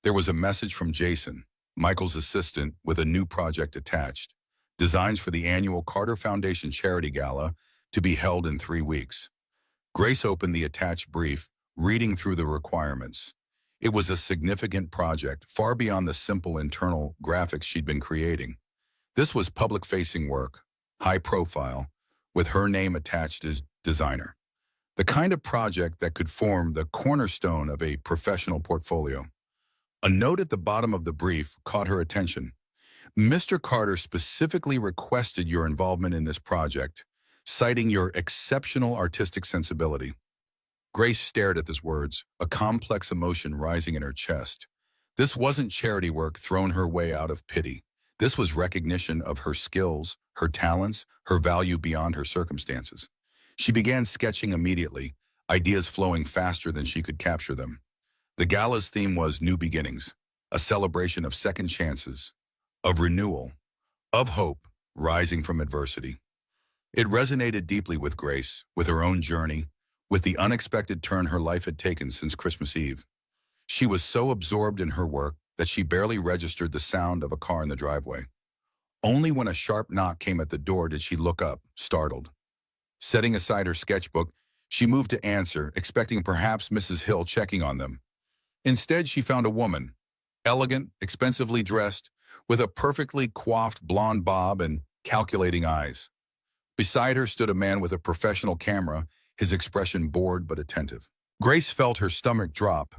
There was a message from Jason, Michael's assistant, with a new project attached, designs for the annual Carter Foundation Charity Gala to be held in 3 weeks. Grace opened the attached brief, reading through the requirements. It was a significant project, far beyond the simple internal graphics she'd been creating. This was public-facing work, high profile, with her name attached as designer. The kind of project that could form the cornerstone of a professional portfolio. A note at the bottom of the brief caught her attention. Mr. Carter specifically requested your involvement in this project, citing your exceptional artistic sensibility. Grace stared at these words, a complex emotion rising in her chest. This wasn't charity work thrown her way out of pity. This was recognition of her skills, her talents, her value beyond her circumstances. She began sketching immediately, ideas flowing faster than she could capture them. The gala's theme was new beginnings, a celebration of second chances, of renewal, of hope rising from adversity. It resonated deeply with Grace, with her own journey, with the unexpected turn her life had taken since Christmas Eve. She was so absorbed in her work that she barely registered the sound of a car in the driveway. Only when a sharp knock came at the door did she look up, startled. Setting aside her sketchbook, she moved to answer, expecting perhaps Mrs. Hill checking on them. Instead, she found a woman, elegant, expensively dressed, with a perfectly coiffed blonde bob and calculating eyes. Beside her stood a man with a professional camera, his expression bored but attentive. Grace felt her stomach drop.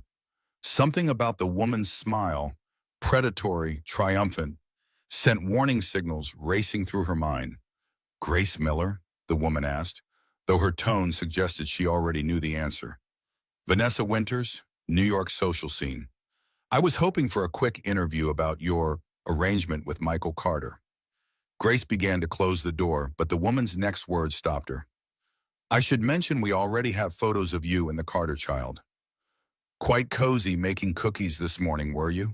Something about the woman's smile, predatory, triumphant, sent warning signals racing through her mind. Grace Miller? The woman asked, though her tone suggested she already knew the answer. Vanessa Winters, New York social scene. I was hoping for a quick interview about your arrangement with Michael Carter. Grace began to close the door, but the woman's next words stopped her. I should mention we already have photos of you and the Carter child. Quite cozy making cookies this morning, were you?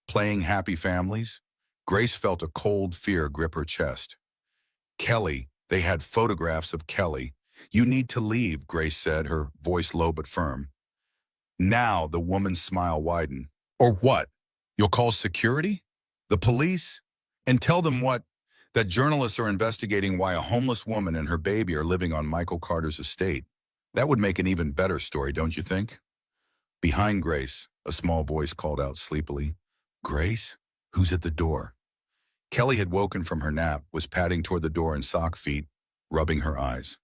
Playing happy families? Grace felt a cold fear grip her chest. Kelly, they had photographs of Kelly. You need to leave, Grace said, her voice low but firm. Now the woman's smile widened. Or what? You'll call security? The police? And tell them what? That journalists are investigating why a homeless woman and her baby are living on Michael Carter's estate. That would make an even better story, don't you think? Behind Grace, a small voice called out sleepily. Grace? Who's at the door? Kelly had woken from her nap, was padding toward the door in sock feet, rubbing her eyes.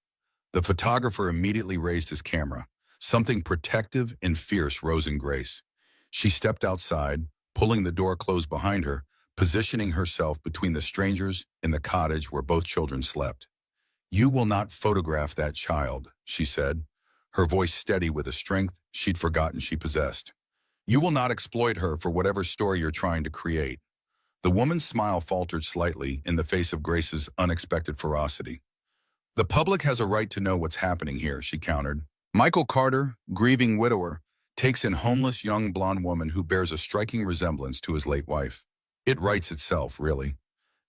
The photographer immediately raised his camera. Something protective and fierce rose in Grace. She stepped outside, pulling the door closed behind her, positioning herself between the strangers and the cottage where both children slept. You will not photograph that child, she said, her voice steady with a strength she'd forgotten she possessed. You will not exploit her for whatever story you're trying to create. The woman's smile faltered slightly in the face of Grace's unexpected ferocity. The public has a right to know what's happening here, she countered. Michael Carter, grieving widower, takes in homeless young blonde woman who bears a striking resemblance to his late wife. It writes itself, really.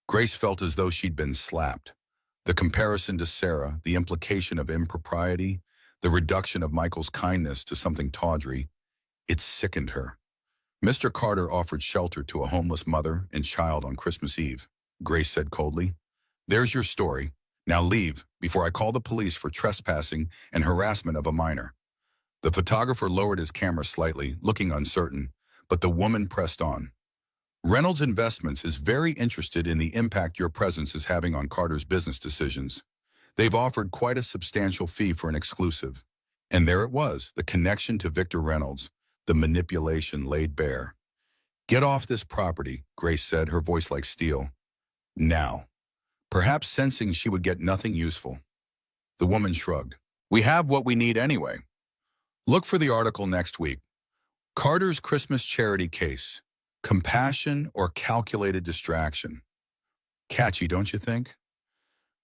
Grace felt as though she'd been slapped. The comparison to Sarah, the implication of impropriety, the reduction of Michael's kindness to something tawdry, it sickened her. Mr. Carter offered shelter to a homeless mother and child on Christmas Eve, Grace said coldly. There's your story. Now leave before I call the police for trespassing and harassment of a minor. The photographer lowered his camera slightly, looking uncertain, but the woman pressed on. Reynolds Investments is very interested in the impact your presence is having on Carter's business decisions. They've offered quite a substantial fee for an exclusive. And there it was, the connection to Victor Reynolds, the manipulation laid bare. "Get off this property," Grace said, her voice like steel. "Now." Perhaps sensing she would get nothing useful. The woman shrugged. "We have what we need anyway. Look for the article next week. Carter's Christmas charity case. Compassion or calculated distraction." Catchy, don't you think?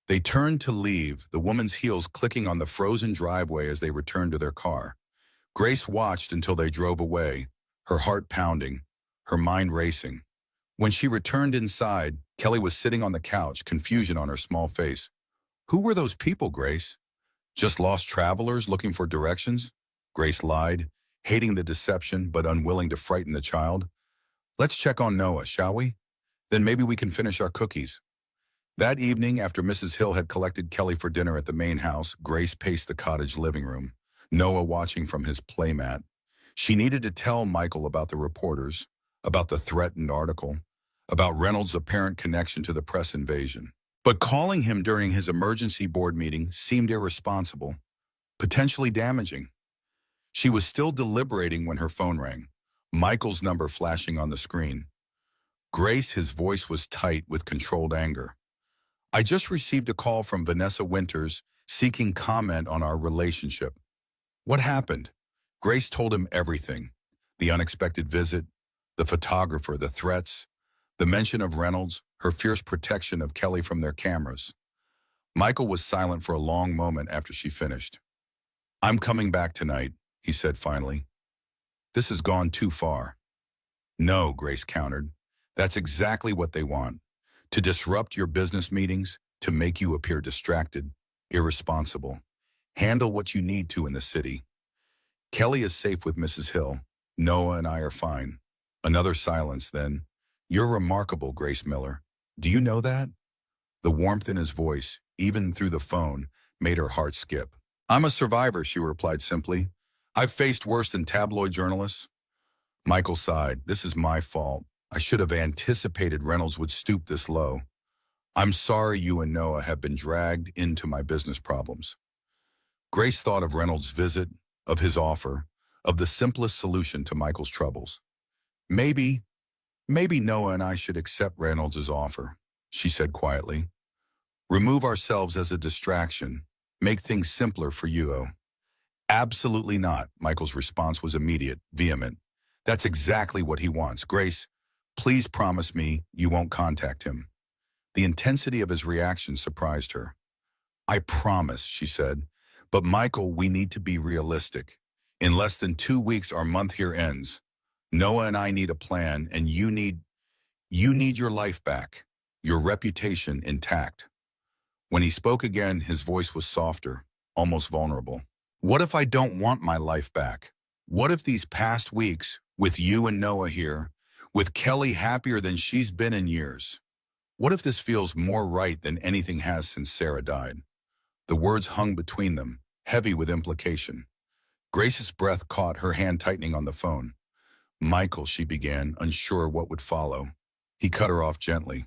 They turned to leave, the woman's heels clicking on the frozen driveway as they returned to their car. Grace watched until they drove away, her heart pounding, her mind racing. When she returned inside, Kelly was sitting on the couch, confusion on her small face. "Who were those people, Grace?" "Just lost travelers looking for directions," Grace lied, hating the deception but unwilling to frighten the child. "Let's check on Noah, shall we? Then maybe we can finish our cookies." That evening, after Mrs. Hill had collected Kelly for dinner at the main house, Grace paced the cottage living room, Noah watching from his playmat. She needed to tell Michael about the reporters, about the threatened article, about Reynolds' apparent connection to the press invasion. But calling him during his emergency board meeting seemed irresponsible, potentially damaging. She was still deliberating when her phone rang, Michael's number flashing on the screen. Grace, his voice was tight with controlled anger. "I just received a call from Vanessa Winters seeking comment on our relationship." "What happened?" Grace told him everything. The unexpected visit, the photographer, the threats, the mention of Reynolds, her fierce protection of Kelly from their cameras. Michael was silent for a long moment after she finished. "I'm coming back tonight," he said finally. "This has gone too far." "No," Grace countered. "That's exactly what they want. To disrupt your business meetings, to make you appear distracted, irresponsible. Handle what you need to in the city. Kelly is safe with Mrs. Hill. Noah and I are fine." Another silence, then. "You're remarkable, Grace Miller. Do you know that?" The warmth in his voice, even through the phone, made her heart skip. "I'm a survivor," she replied simply. "I've faced worse than tabloid journalists." Michael sighed. "This is my fault. I should have anticipated Reynolds would stoop this low. I'm sorry you and Noah have been dragged into my business problems." Grace thought of Reynolds' visit, of his offer, of the simplest solution to Michael's troubles. Maybe Noah and I should accept Reynolds' offer," she said quietly. "Remove ourselves as a distraction. Make things simpler for you." "Absolutely not," Michael's response was immediate, vehement. "That's exactly what he wants. Grace, please promise me you won't contact him." The intensity of his reaction surprised her. "I promise," she said. "But Michael, we need to be realistic. In less than 2 weeks, our month here ends. Noah and I need a plan, and you need your life back, your reputation intact." When he spoke again, his voice was softer, almost vulnerable. "What if I don't want my life back? What if these past weeks, with you and Noah here, with Kelly happier than she's been in years? What if this feels more right than anything has since Sarah died?" The words hung between them, heavy with implication. Grace's breath caught, her hand tightening on the phone. "Michael," she began, unsure what would follow. He cut her off gently.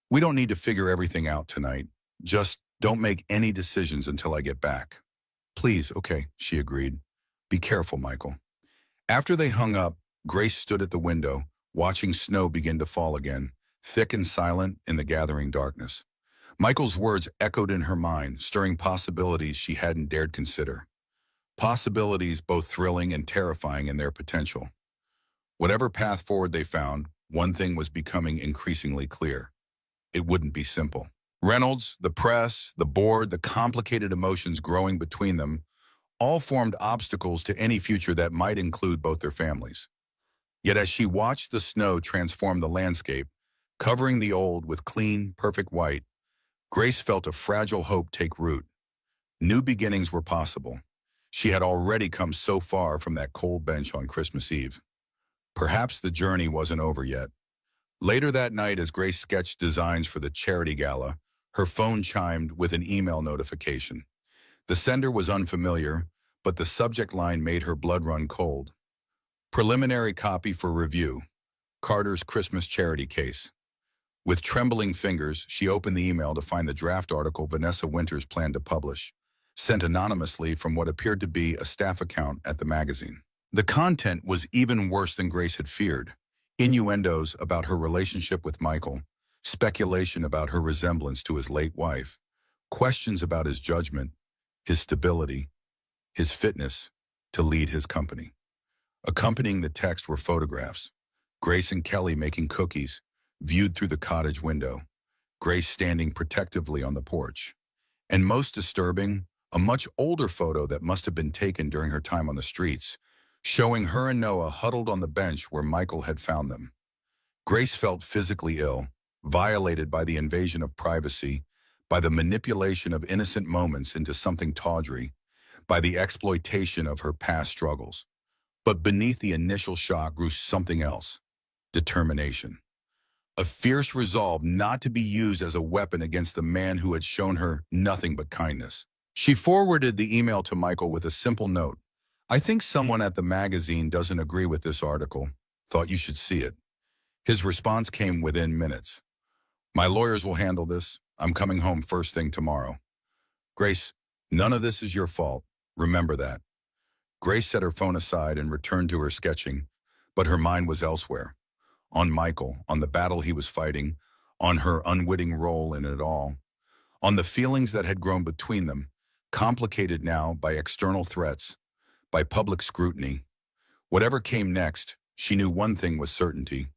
"We don't need to figure everything out tonight. Just don't make any decisions until I get back." "Please, okay," she agreed. "Be careful, Michael." After they hung up, Grace stood at the window, watching snow begin to fall again, thick and silent in the gathering darkness. Michael's words echoed in her mind, stirring possibilities she hadn't dared consider. Possibilities both thrilling and terrifying in their potential. Whatever path forward they found, one thing was becoming increasingly clear. It wouldn't be simple. Reynolds, the press, the board, the complicated emotions growing between them, all formed obstacles to any future that might include both their families. Yet as she watched the snow transform the landscape, covering the old with clean, perfect white, Grace felt a fragile hope take root. New beginnings were possible. She had already come so far from that cold bench on Christmas Eve. Perhaps the journey wasn't over yet. Later that night, as Grace sketched designs for the charity gala, her phone chimed with an email notification. The sender was unfamiliar, but the subject line made her blood run cold. "Preliminary copy for review. Carter's Christmas charity case." With trembling fingers, she opened the email to find the draft article Vanessa Winters planned to publish, sent anonymously from what appeared to be a staff account at the magazine. The content was even worse than Grace had feared. Innuendos about her relationship with Michael, speculation about her resemblance to his late wife, questions about his judgment, his stability, his fitness to lead his company. Accompanying the text were photographs. Grace and Kelly making cookies, viewed through the cottage window. Grace standing protectively on the porch. And most disturbing, a much older photo that must have been taken during her time on the streets, showing her and Noah huddled on the bench where Michael had found them. Grace felt physically ill, violated by the invasion of privacy, by the manipulation of innocent moments into something tawdry, by the exploitation of her past struggles. But beneath the initial shock grew something else: determination. A fierce resolve not to be used as a weapon against the man who had shown her nothing but kindness. She forwarded the email to Michael with a simple note. "I think someone at the magazine doesn't agree with this article. Thought you should see it." His response came within minutes. "My lawyers will handle this. I'm coming home first thing tomorrow." "Grace, none of this is your fault. Remember that." Grace set her phone aside and returned to her sketching, but her mind was elsewhere. On Michael, on the battle he was fighting, on her unwitting role in it all, on the feelings that had grown between them, complicated now by external threats, by public scrutiny. Whatever came next, she knew one thing with certainty.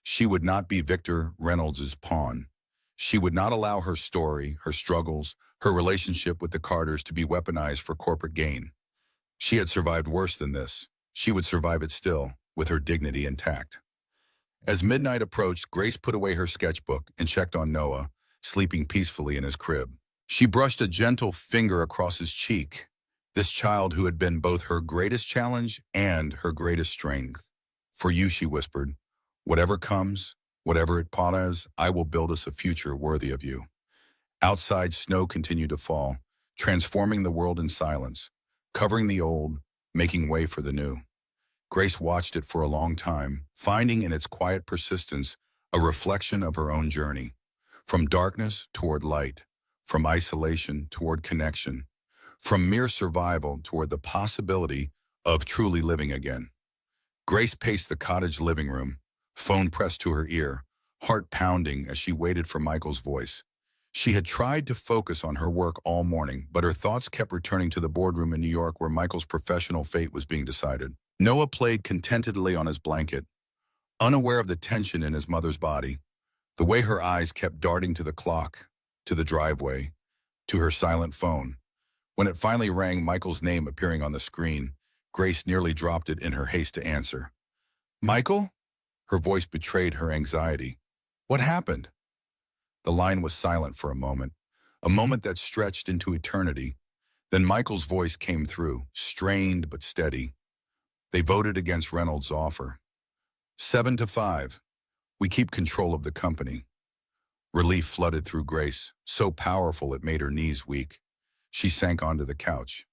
She would not be Victor Reynolds' pawn. She would not allow her story, her struggles, her relationship with the Carters to be weaponized for corporate gain. She had survived worse than this. She would survive it still, with her dignity intact. As midnight approached, Grace put away her sketchbook and checked on Noah, sleeping peacefully in his crib. She brushed a gentle finger across his cheek, this child who had been both her greatest challenge and her greatest strength. "For you," she whispered, "whatever comes, whatever it paras, I will build us a future worthy of you." Outside, snow continued to fall, transforming the world in silence, covering the old, making way for the new. Grace watched it for a long time, finding in its quiet persistence a reflection of her own journey. From darkness toward light, from isolation toward connection, from mere survival toward the possibility of truly living again. Grace paced the cottage living room, phone pressed to her ear, heart pounding as she waited for Michael's voice. She had tried to focus on her work all morning, but her thoughts kept returning to the boardroom in New York where Michael's professional fate was being decided. Noah played contentedly on his blanket, unaware of the tension in his mother's body, the way her eyes kept darting to the clock, to the driveway, to her silent phone. When it finally rang, Michael's name appearing on the screen, Grace nearly dropped it in her haste to answer. "Michael?" Her voice betrayed her anxiety. "What happened?" The line was silent for a moment that stretched into eternity. Then Michael's voice came through, strained but steady. "They voted against Reynolds' offer. 7-5. We keep control of the company." Relief flooded through Grace, so powerful it made her knees weak. She sank onto the couch.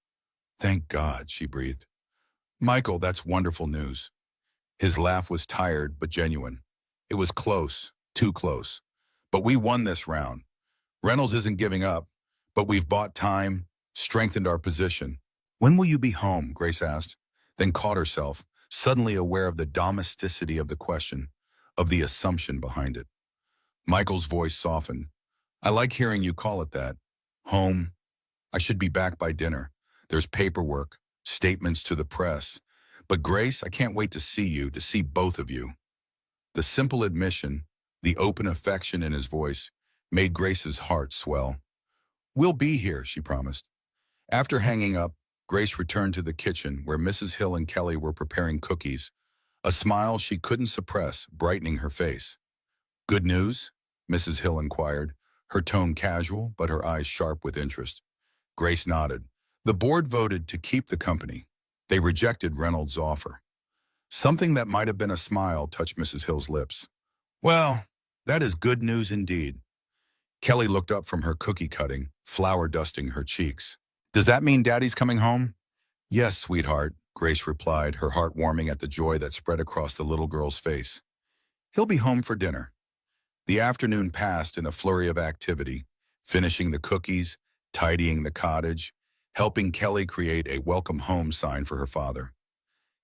"Thank God," she breathed. "Michael, that's wonderful news." His laugh was tired but genuine. "It was close, too close. But we won this round. Reynolds isn't giving up, but we've bought time, strengthened our position." "When will you be home?" Grace asked, then caught herself, suddenly aware of the domesticity of the question, of the assumption behind it. Michael's voice softened. "I like hearing you call it that. Home. I should be back by dinner. There's paperwork, statements to the press. But Grace, I can't wait to see you, to see both of you." The simple admission, the open affection in his voice, made Grace's heart swell. "We'll be here," she promised. After hanging up, Grace returned to the kitchen where Mrs. Hill and Kelly were preparing cookies, a smile she couldn't suppress brightening her face. "Good news?" Mrs. Hill inquired, her tone casual but her eyes sharp with interest. Grace nodded. "The board voted to keep the company. They rejected Reynolds' offer." Something that might have been a smile touched Mrs. Hill's lips. "Well, that is good news indeed." Kelly looked up from her cookie cutting, flour dusting her cheeks. "Does that mean Daddy's coming home?" "Yes, sweetheart," Grace replied, her heart warming at the joy that spread across the little girl's face. "He'll be home for dinner." The afternoon passed in a flurry of activity, finishing the cookies, tidying the cottage, helping Kelly create a welcome home sign for her father.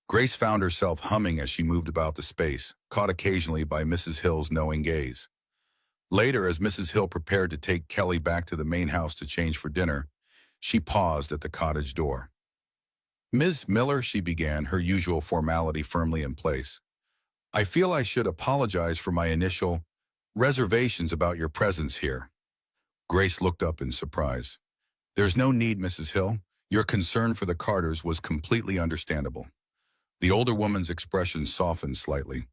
Grace found herself humming as she moved about the space, caught occasionally by Mrs. Hill's knowing gaze. Later, as Mrs. Hill prepared to take Kelly back to the main house to change for dinner, she paused at the cottage door. "Ms. Miller," she began, her usual formality firmly in place. "I feel I should apologize for my initial reservations about your presence here." Grace looked up in surprise. "There's no need, Mrs. Hill. Your concern for the Carters was completely understandable." The older woman's expression softened slightly.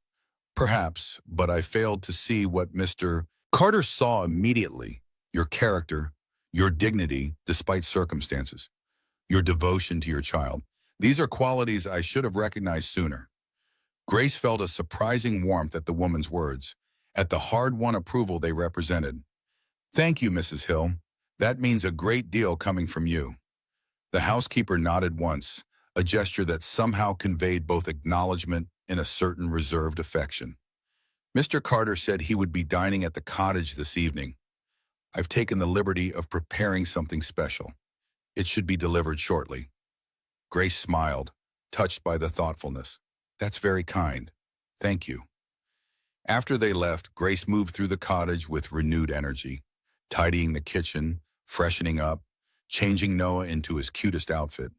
"Perhaps, but I failed to see what Mr. Carter saw immediately. Your character, your dignity, despite circumstances, your devotion to your child. These are qualities I should have recognized sooner." Grace felt a surprising warmth at the woman's words, at the hard-won approval they represented. "Thank you, Mrs. Hill. That means a great deal coming from you." The housekeeper nodded once, a gesture that somehow conveyed both acknowledgement and a certain reserved affection. "Mr. Carter said he would be dining at the cottage this evening. I've taken the liberty of preparing something special. It should be delivered shortly." Grace smiled, touched by the thoughtfulness. "That's very kind. Thank you." After they left, Grace moved through the cottage with renewed energy, tidying the kitchen, freshening up, changing Noah into his cutest outfit.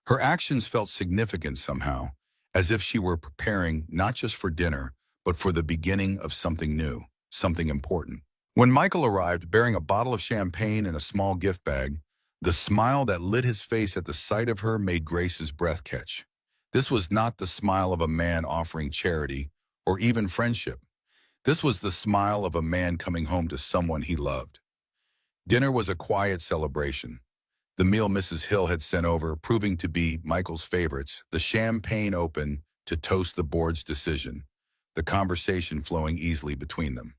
Her actions felt significant somehow, as if she were preparing not just for dinner, but for the beginning of something new, something important. When Michael arrived bearing a bottle of champagne and a small gift bag, the smile that lit his face at the sight of her made Grace's breath catch. This was not the smile of a man offering charity or even friendship. This was the smile of a man coming home to someone he loved. Dinner was a quiet celebration. The meal Mrs. Hill had sent over proving to be Michael's favorites, the champagne open to toast the board's decision, the conversation flowing easily between them.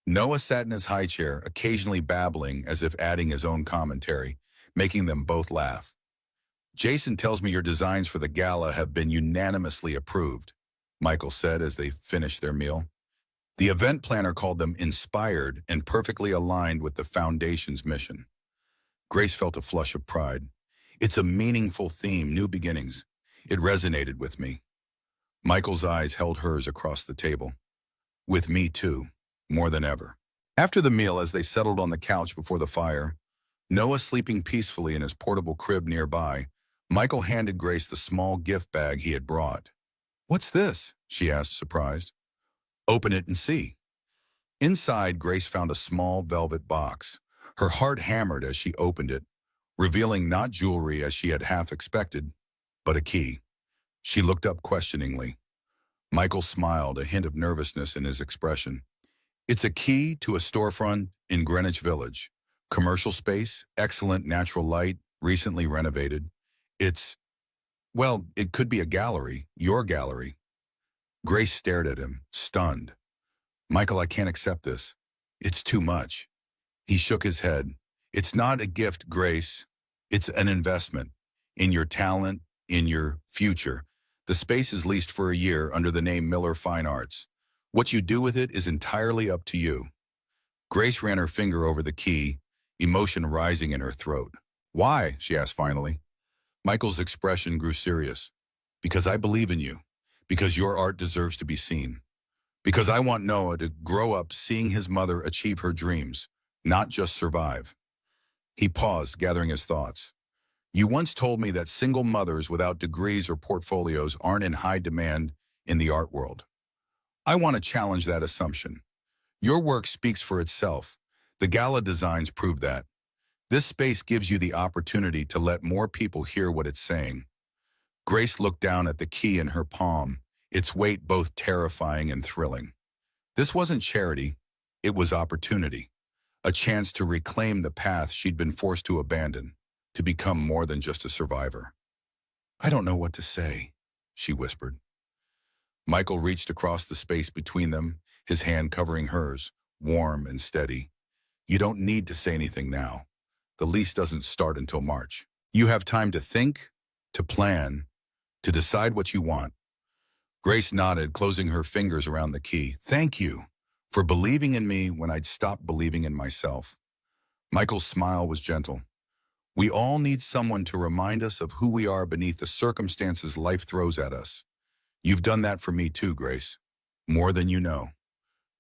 Noah sat in his high chair, occasionally babbling as if adding his own commentary, making them both laugh. "Jason tells me your designs for the gala have been unanimously approved," Michael said as they finished their meal. The event planner called them inspired and perfectly aligned with the foundation's mission. Grace felt a flush of pride. "It's a meaningful theme, new beginnings. It resonated with me." Michael's eyes held hers across the table. "With me too, more than ever." After the meal, as they settled on the couch before the fire, Noah sleeping peacefully in his portable crib nearby, Michael handed Grace the small gift bag he had brought. "What's this?" she asked, surprised. "Open it and see." Inside, Grace found a small velvet box. Her heart hammered as she opened it, revealing not jewelry as she had half expected, but a key. She looked up questioningly. Michael smiled, a hint of nervousness in his expression. "It's a key to a storefront in Greenwich Village. Commercial space, excellent natural light, recently renovated. Well, it could be a gallery, your gallery." Grace stared at him, stunned. "Michael, I can't accept this. It's too much." He shook his head. "It's not a gift, Grace. It's an investment in your talent, in your future. The space is leased for a year under the name Miller Fine Arts. What you do with it is entirely up to you." Grace ran her finger over the key, emotion rising in her throat. "Why?" she asked finally. Michael's expression grew serious. "Because I believe in you. Because your art deserves to be seen. Because I want Noah to grow up seeing his mother achieve her dreams, not just survive." He paused, gathering his thoughts. "You once told me that single mothers without degrees or portfolios aren't in high demand in the art world. I want to challenge that assumption. Your work speaks for itself. The gala designs prove that. This space gives you the opportunity to let more people hear what it's saying." Grace looked down at the key in her palm, its weight both terrifying and thrilling. This wasn't charity, it was opportunity. A chance to reclaim the path she'd been forced to abandon, to become more than just a survivor. "I don't know what to say," she whispered. Michael reached across the space between them, his hand covering hers, warm and steady. "You don't need to say anything now. The lease doesn't start until March. You have time to think, to plan, to decide what you want." Grace nodded, closing her fingers around the key. "Thank you for believing in me when I'd stopped believing in myself." Michael's smile was gentle. We all need someone to remind us of who we are beneath the circumstances life throws at us. You've done that for me too, Grace. More than you know.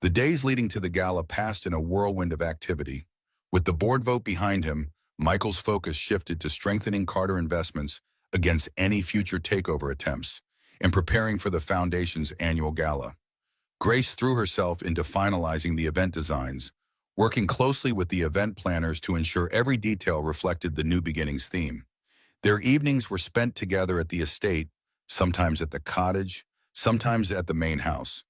The days leading to the gala passed in a whirlwind of activity. With the board vote behind him, Michael's focus shifted to strengthening Carter Investments against any future takeover attempts and preparing for the foundation's annual gala. Grace threw herself into finalizing the event designs, working closely with the event planners to ensure every detail reflected the New Beginnings theme. Their evenings were spent together at the estate, sometimes at the cottage, sometimes at the main house,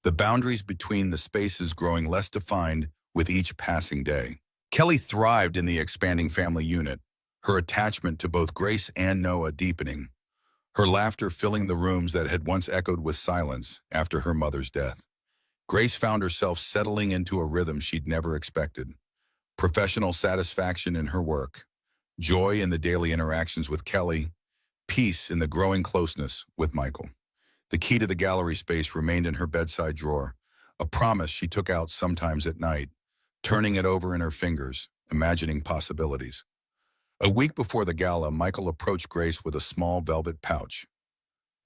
the boundaries between the spaces growing less defined with each passing day. Kelly thrived in the expanding family unit, her attachment to both Grace and Noah deepening, her laughter filling the rooms that had once echoed with silence after her mother's death. Grace found herself settling into a rhythm she'd never expected. Professional satisfaction in her work, joy in the daily interactions with Kelly, peace in the growing closeness with Michael. The key to the gallery space remained in her bedside drawer, a promise she took out sometimes at night, turning it over in her fingers, imagining possibilities. A week before the gala, Michael approached Grace with a small velvet pouch.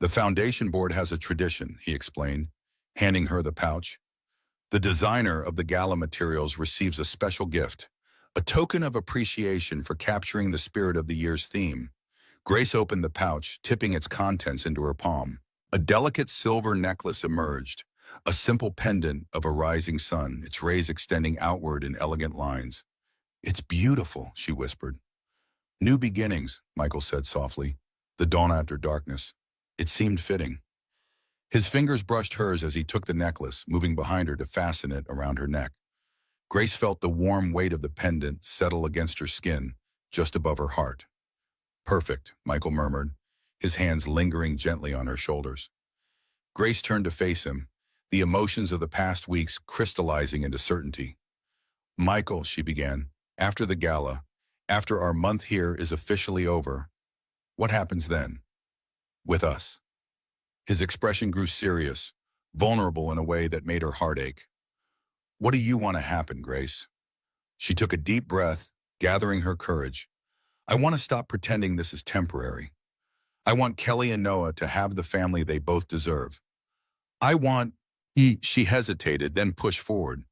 "The foundation board has a tradition," he explained, handing her the pouch. "The designer of the gala materials receives a special gift, a token of appreciation for capturing the spirit of the year's theme." Grace opened the pouch, tipping its contents into her palm. A delicate silver necklace emerged, a simple pendant of a rising sun, its rays extending outward in elegant lines. "It's beautiful," she whispered. "New beginnings," Michael said softly, "the dawn after darkness." It seemed fitting. His fingers brushed hers as he took the necklace, moving behind her to fasten it around her neck. Grace felt the warm weight of the pendant settle against her skin, just above her heart. "Perfect," Michael murmured, his hands lingering gently on her shoulders. Grace turned to face him, the emotions of the past weeks crystallizing into certainty. "Michael," she began, "after the gala, after our month here is officially over, what happens then? With us?" His expression grew serious, vulnerable in a way that made her heart ache. "What do you want to happen, Grace?" She took a deep breath, gathering her courage. "I want to stop pretending this is temporary. I want Kelly and Noah to have the family they both deserve. I want—" She hesitated, then pushed forward.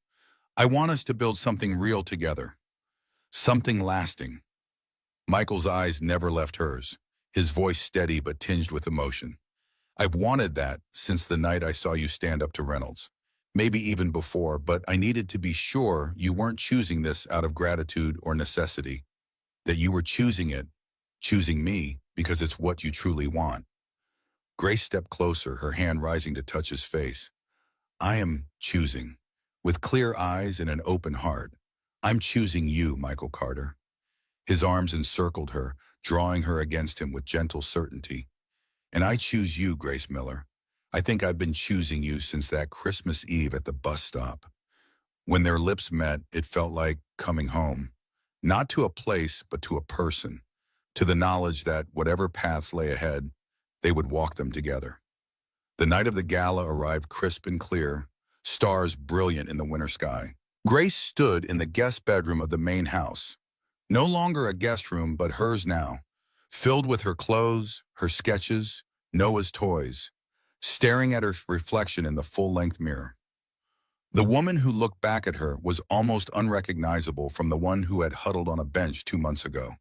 "I want us to build something real together. Something lasting." Michael's eyes never left hers, his voice steady but tinged with emotion. "I've wanted that since the night I saw you stand up to Reynolds. Maybe even before, but I needed to be sure you weren't choosing this out of gratitude or necessity. That you were choosing me, because it's what you truly want." Grace stepped closer, her hand rising to touch his face. "I am choosing. With clear eyes and an open heart. I'm choosing you, Michael Carter." His arms encircled her, drawing her against him with gentle certainty. "And I choose you, Grace Miller. I think I've been choosing you since that Christmas Eve at the bus stop." When their lips met, it felt like coming home. Not to a place, but to a person. To the knowledge that whatever paths lay ahead, they would walk them together. The night of the gala arrived crisp and clear, stars brilliant in the winter sky. Grace stood in the guest bedroom of the main house. No longer a guest room, but hers now, filled with her clothes, her sketches, Noah's toys, staring at her reflection in the full-length mirror. The woman who looked back at her was almost unrecognizable from the one who had huddled on a bench 2 months ago.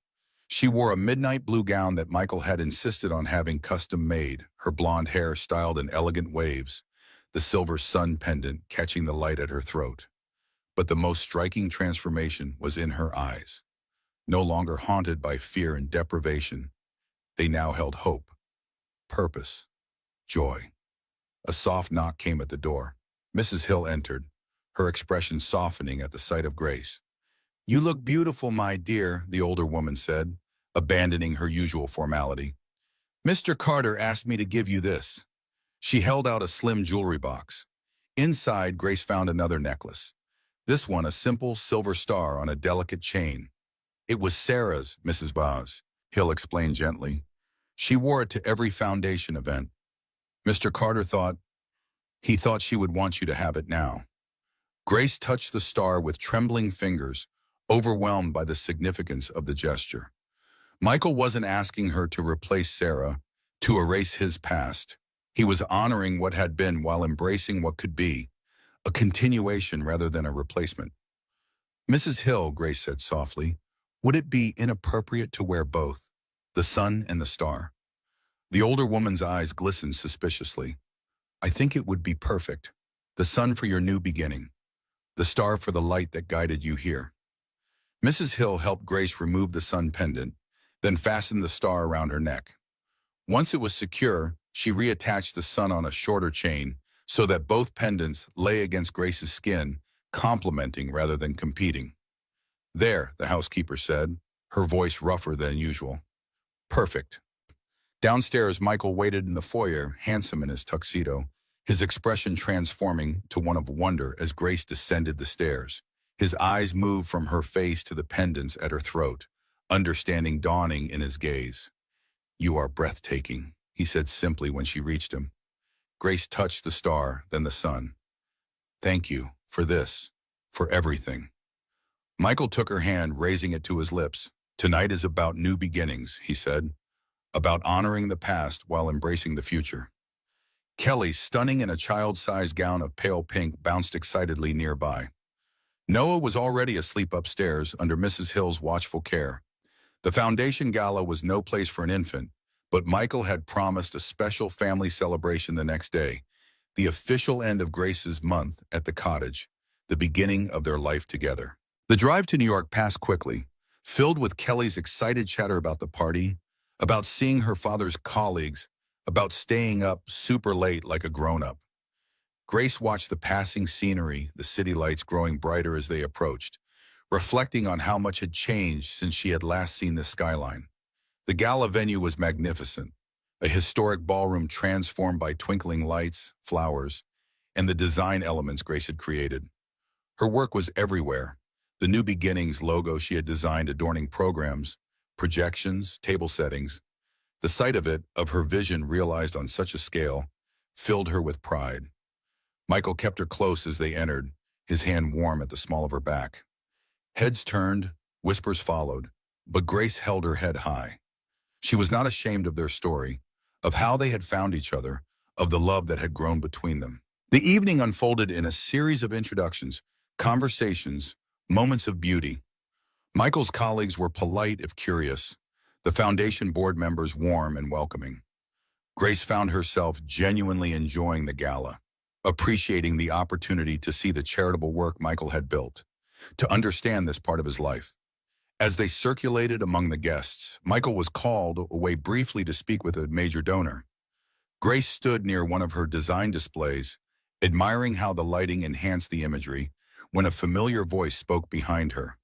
She wore a midnight blue gown that Michael had insisted on having custom made, her blonde hair styled in elegant waves, the silver sun pendant catching the light at her throat. But the most striking transformation was in her eyes. No longer haunted by fear and deprivation, they now held hope, purpose, joy. A soft knock came at the door. Mrs. Hill entered, her expression softening at the sight of Grace. "You look beautiful, my dear," the older woman said, abandoning her usual formality. "Mr. Carter asked me to give you this." She held out a slim jewelry box. Inside, Grace found another necklace. This one a simple silver star on a delicate chain. "It was Sarah's, Mrs. Boz," Hill explained gently. "She wore it to every foundation event. Mr. Carter thought she would want you to have it now." Grace touched the star with trembling fingers, overwhelmed by the significance of the gesture. Michael wasn't asking her to replace Sarah, to erase his past. He was honoring what had been while embracing what could be, a continuation rather than a replacement. Mrs. Hill, Grace said softly, would it be inappropriate to wear both, the sun and the star? The older woman's eyes glistened suspiciously. I think it would be perfect. The sun for your new beginning, the star for the light that guided you here. Mrs. Hill helped Grace remove the sun pendant, then fastened the star around her neck. Once it was secure, she reattached the sun on a shorter chain so that both pendants lay against Grace's skin, complementing rather than competing. There, the housekeeper said, her voice rougher than usual. Perfect. Downstairs, Michael waited in the foyer, handsome in his tuxedo, his expression transforming to one of wonder as Grace descended the stairs. His eyes moved from her face to the pendants at her throat, understanding dawning in his gaze. You are breathtaking, he said simply when she reached him. Grace touched the star, then the sun. Thank you for this, for everything. Michael took her hand, raising it to his lips. Tonight is about new beginnings, he said, about honoring the past while embracing the future. Kelly, stunning in a child-sized gown of pale pink, bounced excitedly nearby. Noah was already asleep upstairs under Mrs. Hill's watchful care. The foundation gala was no place for an infant, but Michael had promised a special family celebration the next day, the official end of Grace's month at the cottage, the beginning of their life together. The drive to New York passed quickly, filled with Kelly's excited chatter about the party, about seeing her father's colleagues, about staying up super late like a grown-up. Grace watched the passing scenery, the city lights growing brighter as they approached, reflecting on how much had changed since she had last seen the skyline. The gala venue was magnificent, a historic ballroom transformed by twinkling lights, flowers, and the design elements Grace had created. Her work was everywhere, the New Beginnings logo she had designed adorning programs, projections, table settings. The sight of her vision realized on such a scale, filled her with pride. Michael kept her close as they entered, his hand warm at the small of her back. Heads turned, whispers followed, but Grace held her head high. She was not ashamed of their story, of how they had found each other, of the love that had grown between them. The evening unfolded in a series of introductions, conversations, moments of beauty. Michael's colleagues were polite if curious, the foundation board members warm and welcoming. Grace found herself genuinely enjoying the gala, appreciating the opportunity to see the charitable work Michael had built, to understand this part of his life. As they circulated among the guests, Michael was called away briefly to speak with a major donor. Grace stood near one of her design displays, admiring how the lighting enhanced the imagery, when a familiar voice spoke behind her.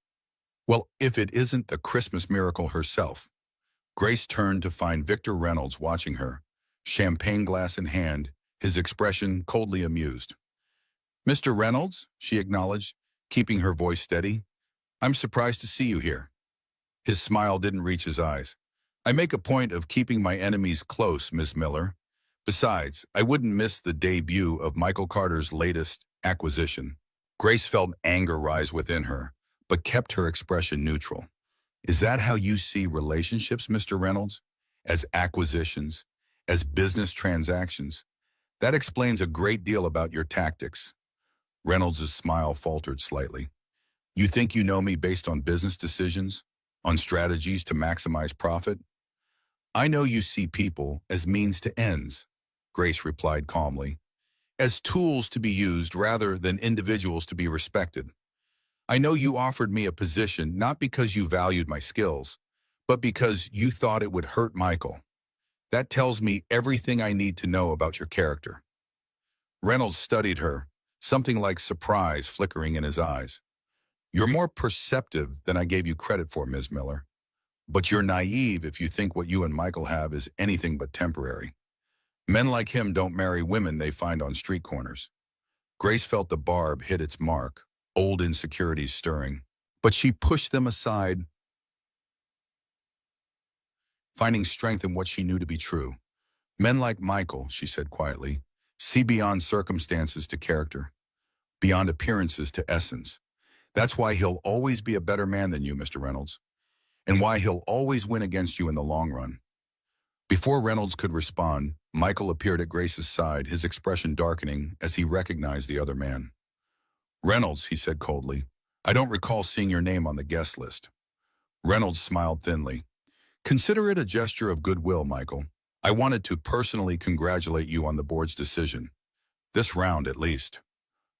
Well, if it isn't the Christmas miracle herself. Grace turned to find Victor Reynolds watching her, champagne glass in hand, his expression coldly amused. Mr. Reynolds, she acknowledged, keeping her voice steady. I'm surprised to see you here. His smile didn't reach his eyes. I make a point of keeping my enemies close, Miss Miller. Besides, I wouldn't miss the debut of Michael Carter's latest acquisition. Grace felt anger rise within her, but kept her expression neutral. Is that how you see relationships, Mr. Reynolds? As acquisitions? As business transactions? That explains a great deal about your tactics. Reynolds' smile faltered slightly. You think you know me based on business decisions? On strategies to maximize profit? I know you see people as means to ends, Grace replied calmly, as tools to be used rather than individuals to be respected. I know you offered me a position not because you valued my skills, but because you thought it would hurt Michael. That tells me everything I need to know about your character. Reynolds studied her, something like surprise flickering in his eyes. You're more perceptive than I gave you credit for, Ms. Miller. But you're naive if you think what you and Michael have is anything but temporary. Men like him don't marry women they find on street corners. Grace felt the barb hit its mark, old insecurities stirring. But she pushed them aside, finding strength in what she knew to be true. Men like Michael, she said quietly, see beyond circumstances to character, beyond appearances to essence. That's why he'll always be a better man than you, Mr. Reynolds. and why he'll always win against you in the long run. Before Reynolds could respond, Michael appeared at Grace's side, his expression darkening as he recognized the other man. "Reynolds," he said coldly, "I don't recall seeing your name on the guest list." Reynolds smiled thinly. "Consider it a gesture of goodwill, Michael. I wanted to personally congratulate you on the board's decision. This round, at least."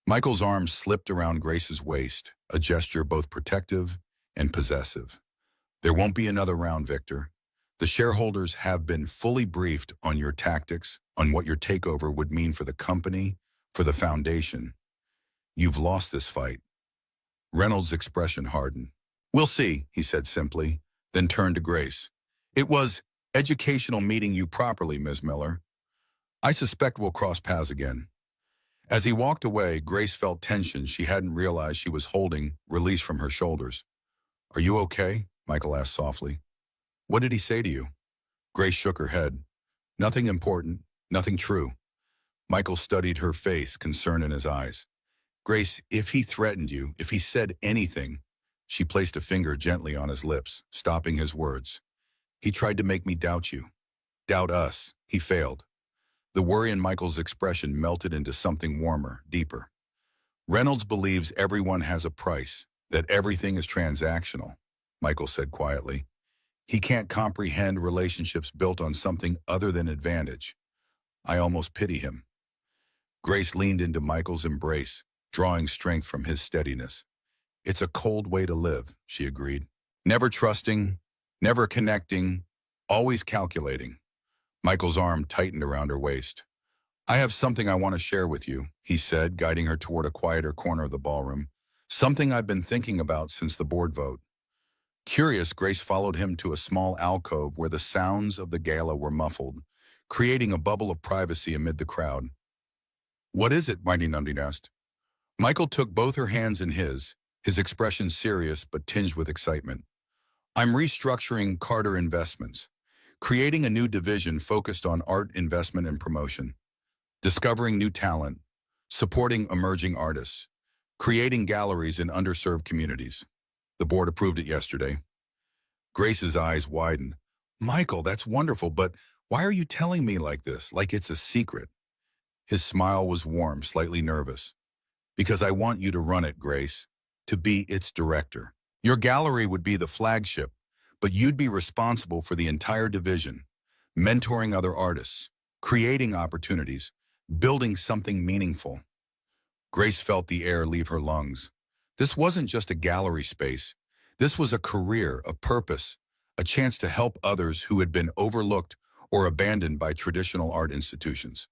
Michael's arm slipped around Grace's waist, a gesture both protective and possessive. "There won't be another round, Victor. The shareholders have been fully briefed on your tactics, on what your takeover would mean for the company, for the foundation. You've lost this fight." Reynolds' expression hardened. "We'll see," he said simply, then turned to Grace. "It was educational meeting you properly, Ms. Miller. I suspect we'll cross paths again." As he walked away, Grace felt tension she hadn't realized she was holding released from her shoulders. "Are you okay?" Michael asked softly. "What did he say to you?" Grace shook her head. "Nothing important, nothing true." Michael studied her face, concern in his eyes. "Grace, if he threatened you, if he said anything—" She placed a finger gently on his lips, stopping his words. "He tried to make me doubt you. Doubt us. He failed." The worry in Michael's expression melted into something warmer, deeper. "Reynolds believes everyone has a price, that everything is transactional," Michael said quietly. "He can't comprehend relationships built on something other than advantage. I almost pity him." Grace leaned into Michael's embrace, drawing strength from his steadiness. "It's a cold way to live," she agreed. "Never trusting, never connecting, always calculating." Michael's arm tightened around her waist. "I have something I want to share with you," he said, guiding her toward a quieter corner of the ballroom. "Something I've been thinking about since the board vote." Curious, Grace followed him to a small alcove where the sounds of the gala were muffled, creating a bubble of privacy amid the crowd. "What is it?" Mighty Nundy asked. Michael took both her hands in his expression serious but tinged with excitement. "I'm restructuring Carter Investments, creating a new division focused on art investment and promotion, discovering new talent, supporting emerging artists, creating galleries in underserved communities. The board approved it yesterday." Grace's eyes widened. "Michael, that's wonderful, but why are you telling me like this, like it's a secret?" His smile was warm, slightly nervous. "Because I want you to run it, Grace, to be its director. Your gallery would be the flagship, but you'd be responsible for the entire division, mentoring other artists, creating opportunities, building something meaningful." Grace felt the air leave her lungs. This wasn't just a gallery space. This was a career, a purpose, a chance to help others who had been overlooked or abandoned by traditional art institutions.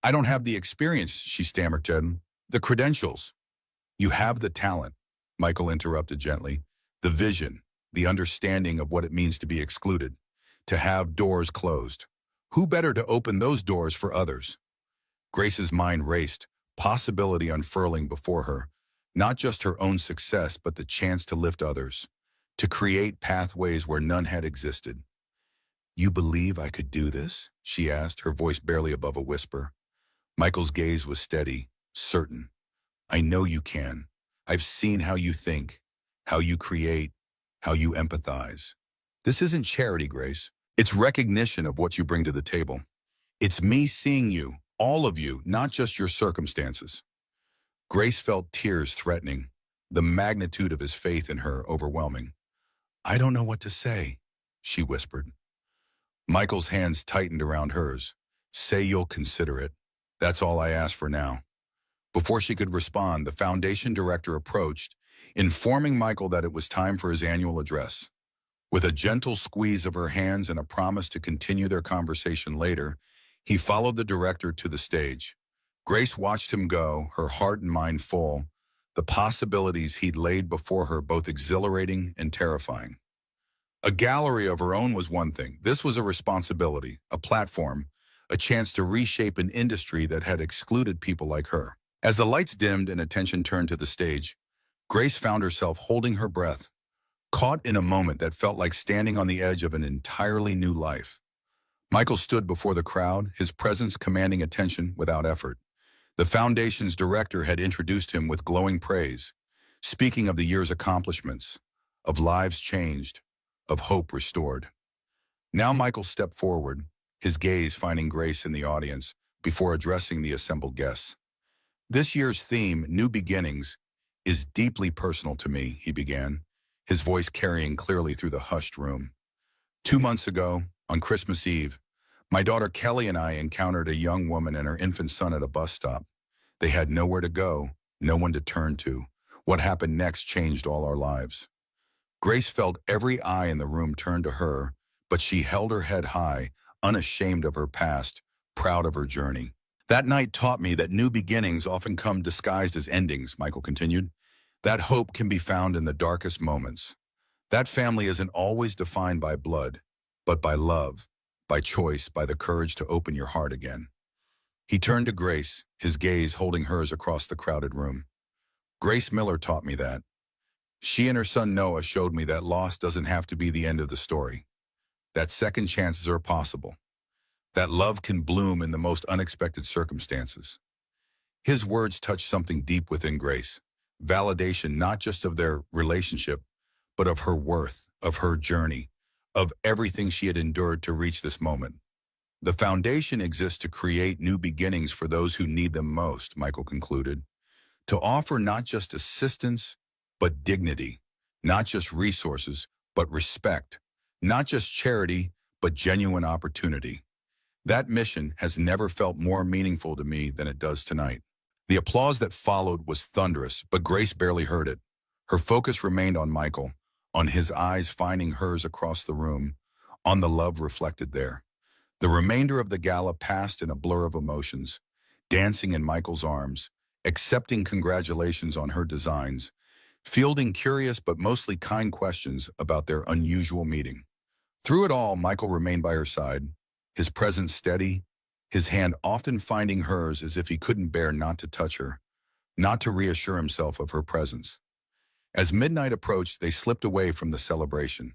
I don't have the experience," she stammered to him. "The credentials." "You have the talent," Michael interrupted gently. "The vision, the understanding of what it means to be excluded, to have doors closed. Who better to open those doors for others?" Grace's mind raced, possibility unfurling before her, not just her own success, but the chance to lift others, to create pathways where none had existed. "You believe I could do this?" she asked, her voice barely above a whisper. Michael's gaze was steady, certain. "I know you can. I've seen how you think, how you create, how you empathize. This isn't charity, Grace. It's recognition of what you bring to the table. It's me seeing you, all of you, not just your circumstances." Grace felt tears threatening, the magnitude of his faith in her overwhelming. "I don't know what to say," she whispered. Michael's hands tightened around hers. "Say you'll consider it. That's all I ask for now." Before she could respond, the foundation director approached, informing Michael that it was time for his annual address. With a gentle squeeze of her hands and a promise to continue their conversation later, he followed the director to the stage. Grace watched him go, her heart and mind full, the possibilities he'd laid before her both exhilarating and terrifying. A gallery of her own was one thing. This was a responsibility, a platform, a chance to reshape an industry that had excluded people like her. As the lights dimmed and attention turned to the stage, Grace found herself holding her breath, caught in a moment that felt like standing on the edge of an entirely new life. Michael stood before the crowd, his presence commanding attention without effort. The foundation's director had introduced him with glowing praise, speaking of the year's accomplishments, of lives changed, of hope restored. Now Michael stepped forward, his gaze finding Grace in the audience before addressing the assembled guests. This year's theme, New Beginnings, is deeply personal to me, he began, his voice carrying clearly through the hushed room. 2 months ago, on Christmas Eve, my daughter Kelly and I encountered a young woman and her infant son at a bus stop. They had nowhere to go, no one to turn to. What happened next changed all our lives. Grace felt every eye in the room turn to her, but she held her head high, unashamed of her past, proud of her journey. That night taught me that new beginnings often come disguised as endings, Michael continued. That hope can be found in the darkest moments. That family isn't always defined by blood, but by love, by choice, by the courage to open your heart again. He turned to Grace, his gaze holding hers across the crowded room. Grace Miller taught me that. She and her son Noah showed me that loss doesn't have to be the end of the story, that second chances are possible, that love can bloom in the most unexpected circumstances. His words touched something deep within Grace, validation not just of their relationship, but of her worth, of her journey, of everything she had endured to reach this moment. The foundation exists to create new beginnings for those who need them most, Michael concluded, to offer not just assistance, but dignity, not just resources, but respect, not just charity, but genuine opportunity. That mission has never felt more meaningful to me than it does tonight. The applause that followed was thunderous, but Grace barely heard it. Her focus remained on Michael, on his eyes finding hers across the room, on the love reflected there. The remainder of the gala passed in a blur of emotions, dancing in Michael's arms, accepting congratulations on her designs, fielding curious but mostly kind questions about their unusual meeting. Through it all, Michael remained by her side, his presence steady, his hand often finding hers as if he couldn't bear not to touch her, not to reassure himself of her presence. As midnight approached, they slipped away from the celebration,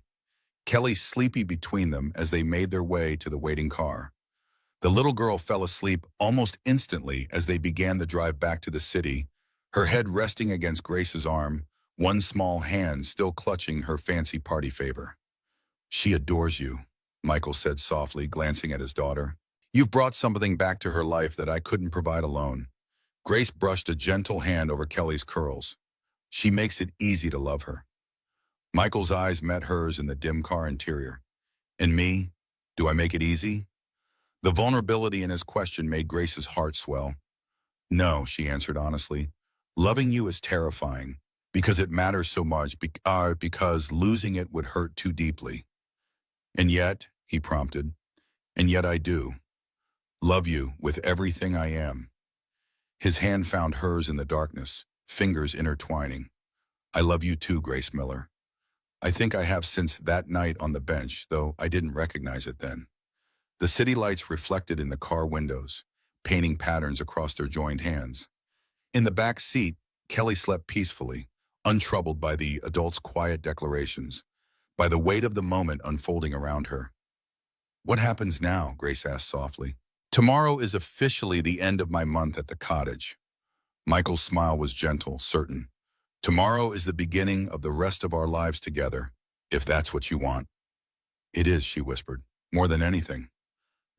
Kelly sleepy between them as they made their way to the waiting car. The little girl fell asleep almost instantly as they began the drive back to the city, her head resting against Grace's arm, one small hand still clutching her fancy party favor. "She adores you," Michael said softly, glancing at his daughter. "You've brought something back to her life that I couldn't provide alone." Grace brushed a gentle hand over Kelly's curls. "She makes it easy to love her." Michael's eyes met hers in the dim car interior. "And me? Do I make it easy?" The vulnerability in his question made Grace's heart swell. "No," she answered honestly. "Loving you is terrifying, because it matters so much, because losing it would hurt too deeply." "And yet," he prompted, "and yet I do. Love you with everything I am." His hand found hers in the darkness, fingers intertwining. "I love you too, Grace Miller. I think I have since that night on the bench, though I didn't recognize it then." The city lights reflected in the car windows, painting patterns across their joined hands. In the back seat, Kelly slept peacefully, untroubled by the adult's quiet declarations, by the weight of the moment unfolding around her. "What happens now?" Grace asked softly. "Tomorrow is officially the end of my month at the cottage." Michael's smile was gentle, certain. "Tomorrow is the beginning of the rest of our lives together, if that's what you want." "It is," she whispered, "more than anything."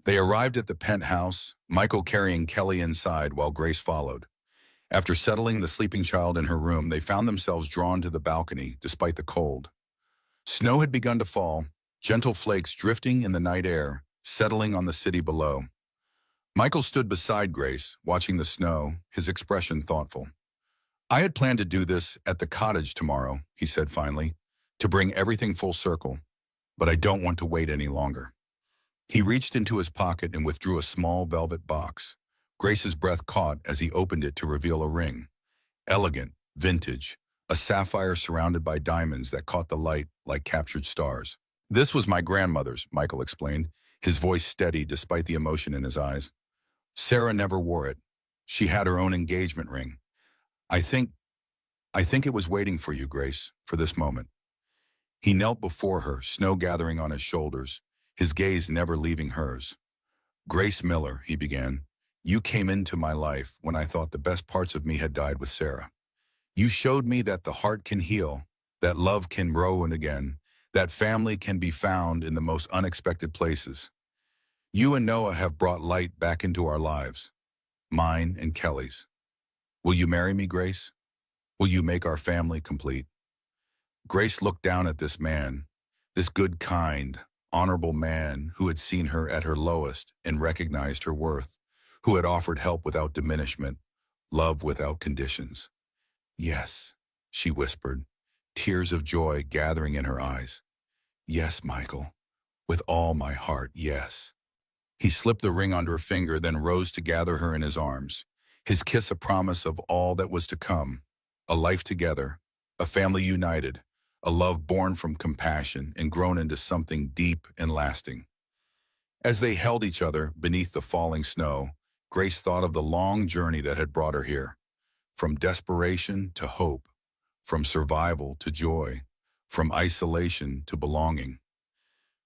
They arrived at the penthouse, Michael carrying Kelly inside while Grace followed. After settling the sleeping child in her room, they found themselves drawn to the balcony, despite the cold. Snow had begun to fall, gentle flakes drifting in the night air, settling on the city below. Michael stood beside Grace, watching the snow, his expression thoughtful. "I had planned to do this at the cottage tomorrow," he said finally, "to bring everything full circle, but I don't want to wait any longer." He reached into his pocket and withdrew a small velvet box. Grace's breath caught as he opened it to reveal a ring. Elegant, vintage, a sapphire surrounded by diamonds that caught the light like captured stars. "This was my grandmother's," Michael explained, his voice steady despite the emotion in his eyes. "Sarah never wore it. She had her own engagement ring. I think it was waiting for you, Grace, for this moment." He knelt before her, snow gathering on his shoulders, his gaze never leaving hers. "Grace Miller," he began, "you came into my life when I thought the best parts of me had died with Sarah. You showed me that the heart can heal, that love can grow and again, that family can be found in the most unexpected places. You and Noah have brought light back into our lives, mine and Kelly's. Will you marry me, Grace? Will you make our family complete? Grace looked down at this man, this good, kind, honorable man who had seen her at her lowest and recognized her worth, who had offered help without diminishment, love without conditions. Yes, she whispered, tears of joy gathering in her eyes. Yes, Michael, with all my heart, yes. He slipped the ring on her finger, then rose to gather her in his arms, his kiss a promise of all that was to come, a life together, a family united, a love born from compassion and grown into something deep and lasting. As they held each other beneath the falling snow, Grace thought of the long journey that had brought her here, from desperation to hope, from survival to joy, from isolation to belonging.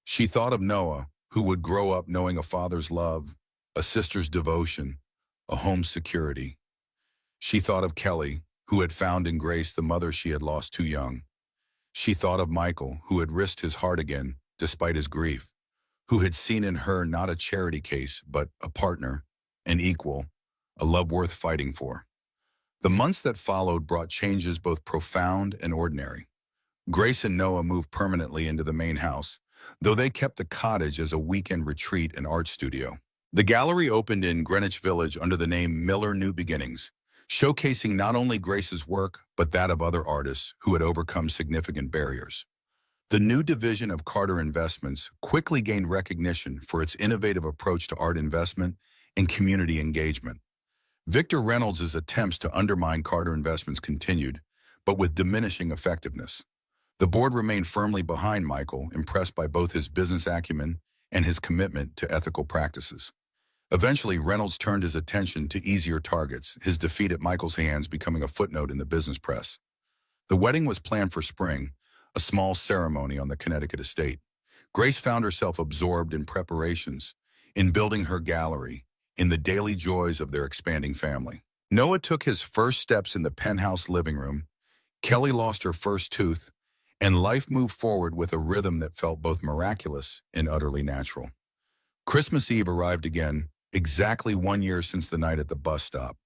She thought of Noah, who would grow up knowing a father's love, a sister's devotion, a home's security. She thought of Kelly, who had found in Grace the mother she had lost too young. She thought of Michael, who had risked his heart again, despite his grief, who had seen in her not a charity case, but a partner, an equal, a love worth fighting for. The months that followed brought changes both profound and ordinary. Grace and Noah moved permanently into the main house, though they kept the cottage as a weekend retreat and art studio. The gallery opened in Greenwich Village under the name Miller New Beginnings, showcasing not only Grace's work, but that of other artists who had overcome significant barriers. The new division of Carter Investments quickly gained recognition for its innovative approach to art investment and community engagement. Victor Reynolds' attempts to undermine Carter Investments continued, but with diminishing effectiveness. The board remained firmly behind Michael, impressed by both his business acumen and his commitment to ethical practices. Eventually, Reynolds turned his attention to easier targets, his defeat at Michael's hands becoming a footnote in the business press. The wedding was planned for spring, a small ceremony on the Connecticut estate. Grace found herself absorbed in preparations, in building her gallery, in the daily joys of their expanding family. Noah took his first steps in the penthouse living room, Kelly lost her first tooth, and life moved forward with a rhythm that felt both miraculous and utterly natural. Christmas Eve arrived again, exactly 1 year since the night at the bus stop.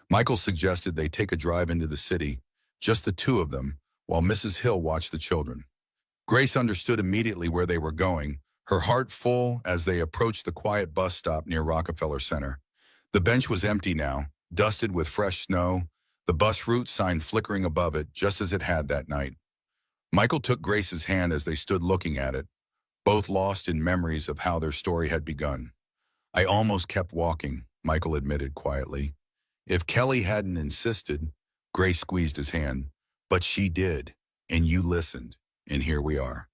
Michael suggested they take a drive into the city, just the two of them, while Mrs. Hill watched the children. Grace understood immediately where they were going, her heart full as they approached the quiet bus stop near Rockefeller Center. The bench was empty now, dusted with fresh snow, the bus route sign flickering above it just as it had that night. Michael took Grace's hand as they stood looking at it, both lost in memories of how their story had begun. I almost kept walking, Michael admitted quietly. If Kelly hadn't insisted, Grace squeezed his hand, but she did, and you listened, and here we are.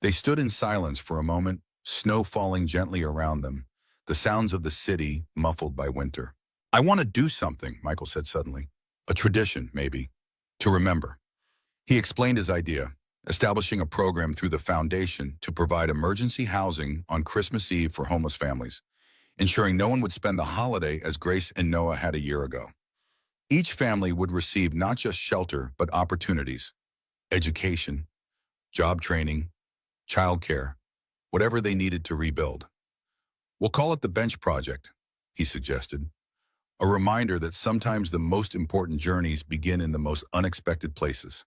They stood in silence for a moment, snow falling gently around them, the sounds of the city muffled by winter. I want to do something, Michael said suddenly. A tradition, maybe, to remember. He explained his idea, establishing a program through the foundation to provide emergency housing on Christmas Eve for homeless families, ensuring no one would spend the holiday as Grace and Noah had a year ago. Each family would receive not just shelter, but opportunities, education, job training, childcare, whatever they needed to rebuild. We'll call it the Bench Project, he suggested, a reminder that sometimes the most important journeys begin in the most unexpected places.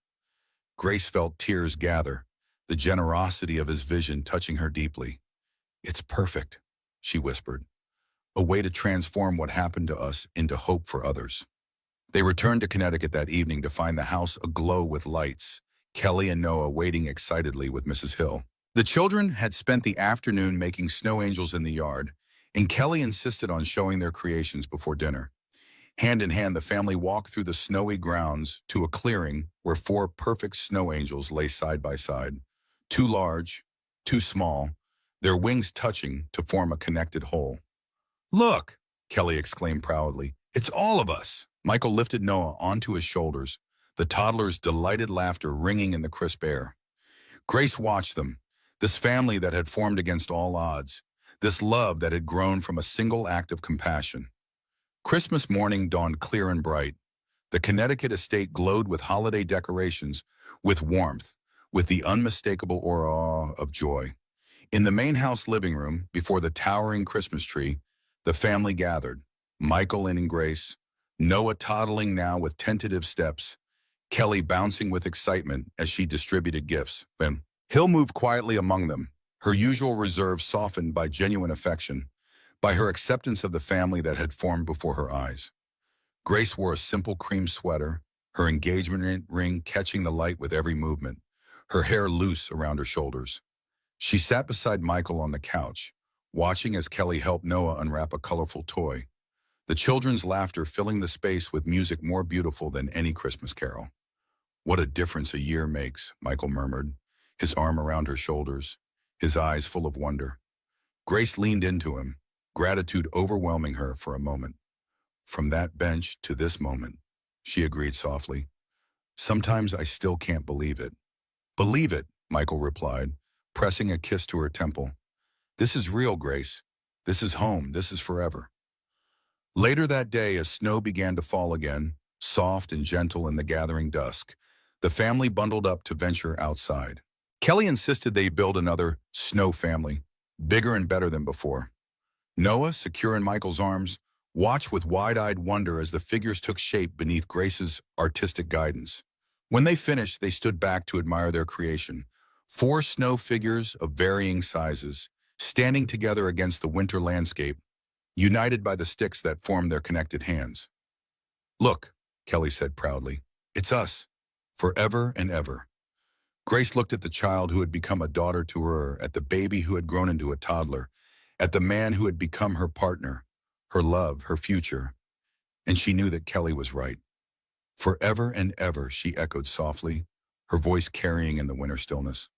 Grace felt tears gather, the generosity of his vision touching her deeply. It's perfect, she whispered, a way to transform what happened to us into hope for others. They returned to Connecticut that evening to find the house aglow with lights, Kelly and Noah waiting excitedly with Mrs. Hill. The children had spent the afternoon making snow angels in the yard, and Kelly insisted on showing their creations before dinner. Hand in hand, the family walked through the snowy grounds to a clearing where 4 perfect snow angels lay side by side, 2 large, 2 small, their wings touching to form a connected whole. Look, Kelly exclaimed proudly, it's all of us. Michael lifted Noah onto his shoulders, the toddler's delighted laughter ringing in the crisp air. Grace watched them, this family that had formed against all odds, this love that had grown from a single act of compassion. Christmas morning dawned clear and bright. The Connecticut estate glowed with holiday decorations, with warmth, with the unmistakable aura of joy. In the main house living room, before the towering Christmas tree, the family gathered, Michael and Grace, Noah toddling now with tentative steps, Kelly bouncing with excitement as she distributed gifts. When Hill moved quietly among them, her usual reserve softened by genuine affection, by her acceptance of the family that had formed before her eyes. Grace wore a simple cream sweater, her engagement ring catching the light with every movement, her hair loose around her shoulders. She sat beside Michael on the couch, watching as Kelly helped Noah unwrap a colorful toy, the children's laughter filling the space with music more beautiful than any Christmas carol. "What a difference a year makes," Michael murmured, his arm around her shoulders, his eyes full of wonder. Grace leaned into him, gratitude overwhelming her for a moment. "From that bench to this moment," she agreed softly. "Sometimes I still can't believe it." "Believe it," Michael replied, pressing a kiss to her temple. "This is real, Grace. This is home. This is forever." Later that day, as snow began to fall again, soft and gentle in the gathering dusk, the family bundled up to venture outside. Kelly insisted they build another snow family, bigger and better than before. Noah, secure in Michael's arms, watched with wide-eyed wonder as the figures took shape beneath Grace's artistic guidance. When they finished, they stood back to admire their creation. 4 snow figures of varying sizes, standing together against the winter landscape, united by the sticks that formed their connected hands. "Look," Kelly said proudly, "it's us, forever and ever." Grace looked at the child who had become a daughter to her, at the baby who had grown into a toddler, at the man who had become her partner, her love, her future, and she knew that Kelly was right. "Forever and ever," she echoed softly, her voice carrying in the winter stillness.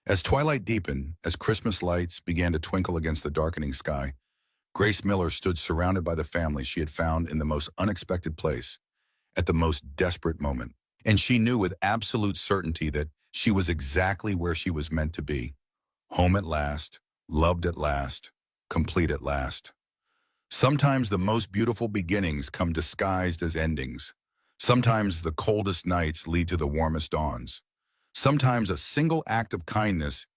As twilight deepened, as Christmas lights began to twinkle against the darkening sky, Grace Miller stood surrounded by the family she had found in the most unexpected place, at the most desperate moment. And she knew with absolute certainty that she was exactly where she was meant to be. Home at last, loved at last, complete at last. Sometimes the most beautiful beginnings come disguised as endings. Sometimes the coldest nights lead to the warmest dawns. Sometimes a single act of kindness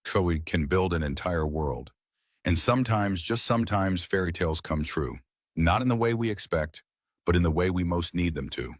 can build an entire world. And sometimes, just sometimes, fairy tales come true. Not in the way we expect, but in the way we most need them to.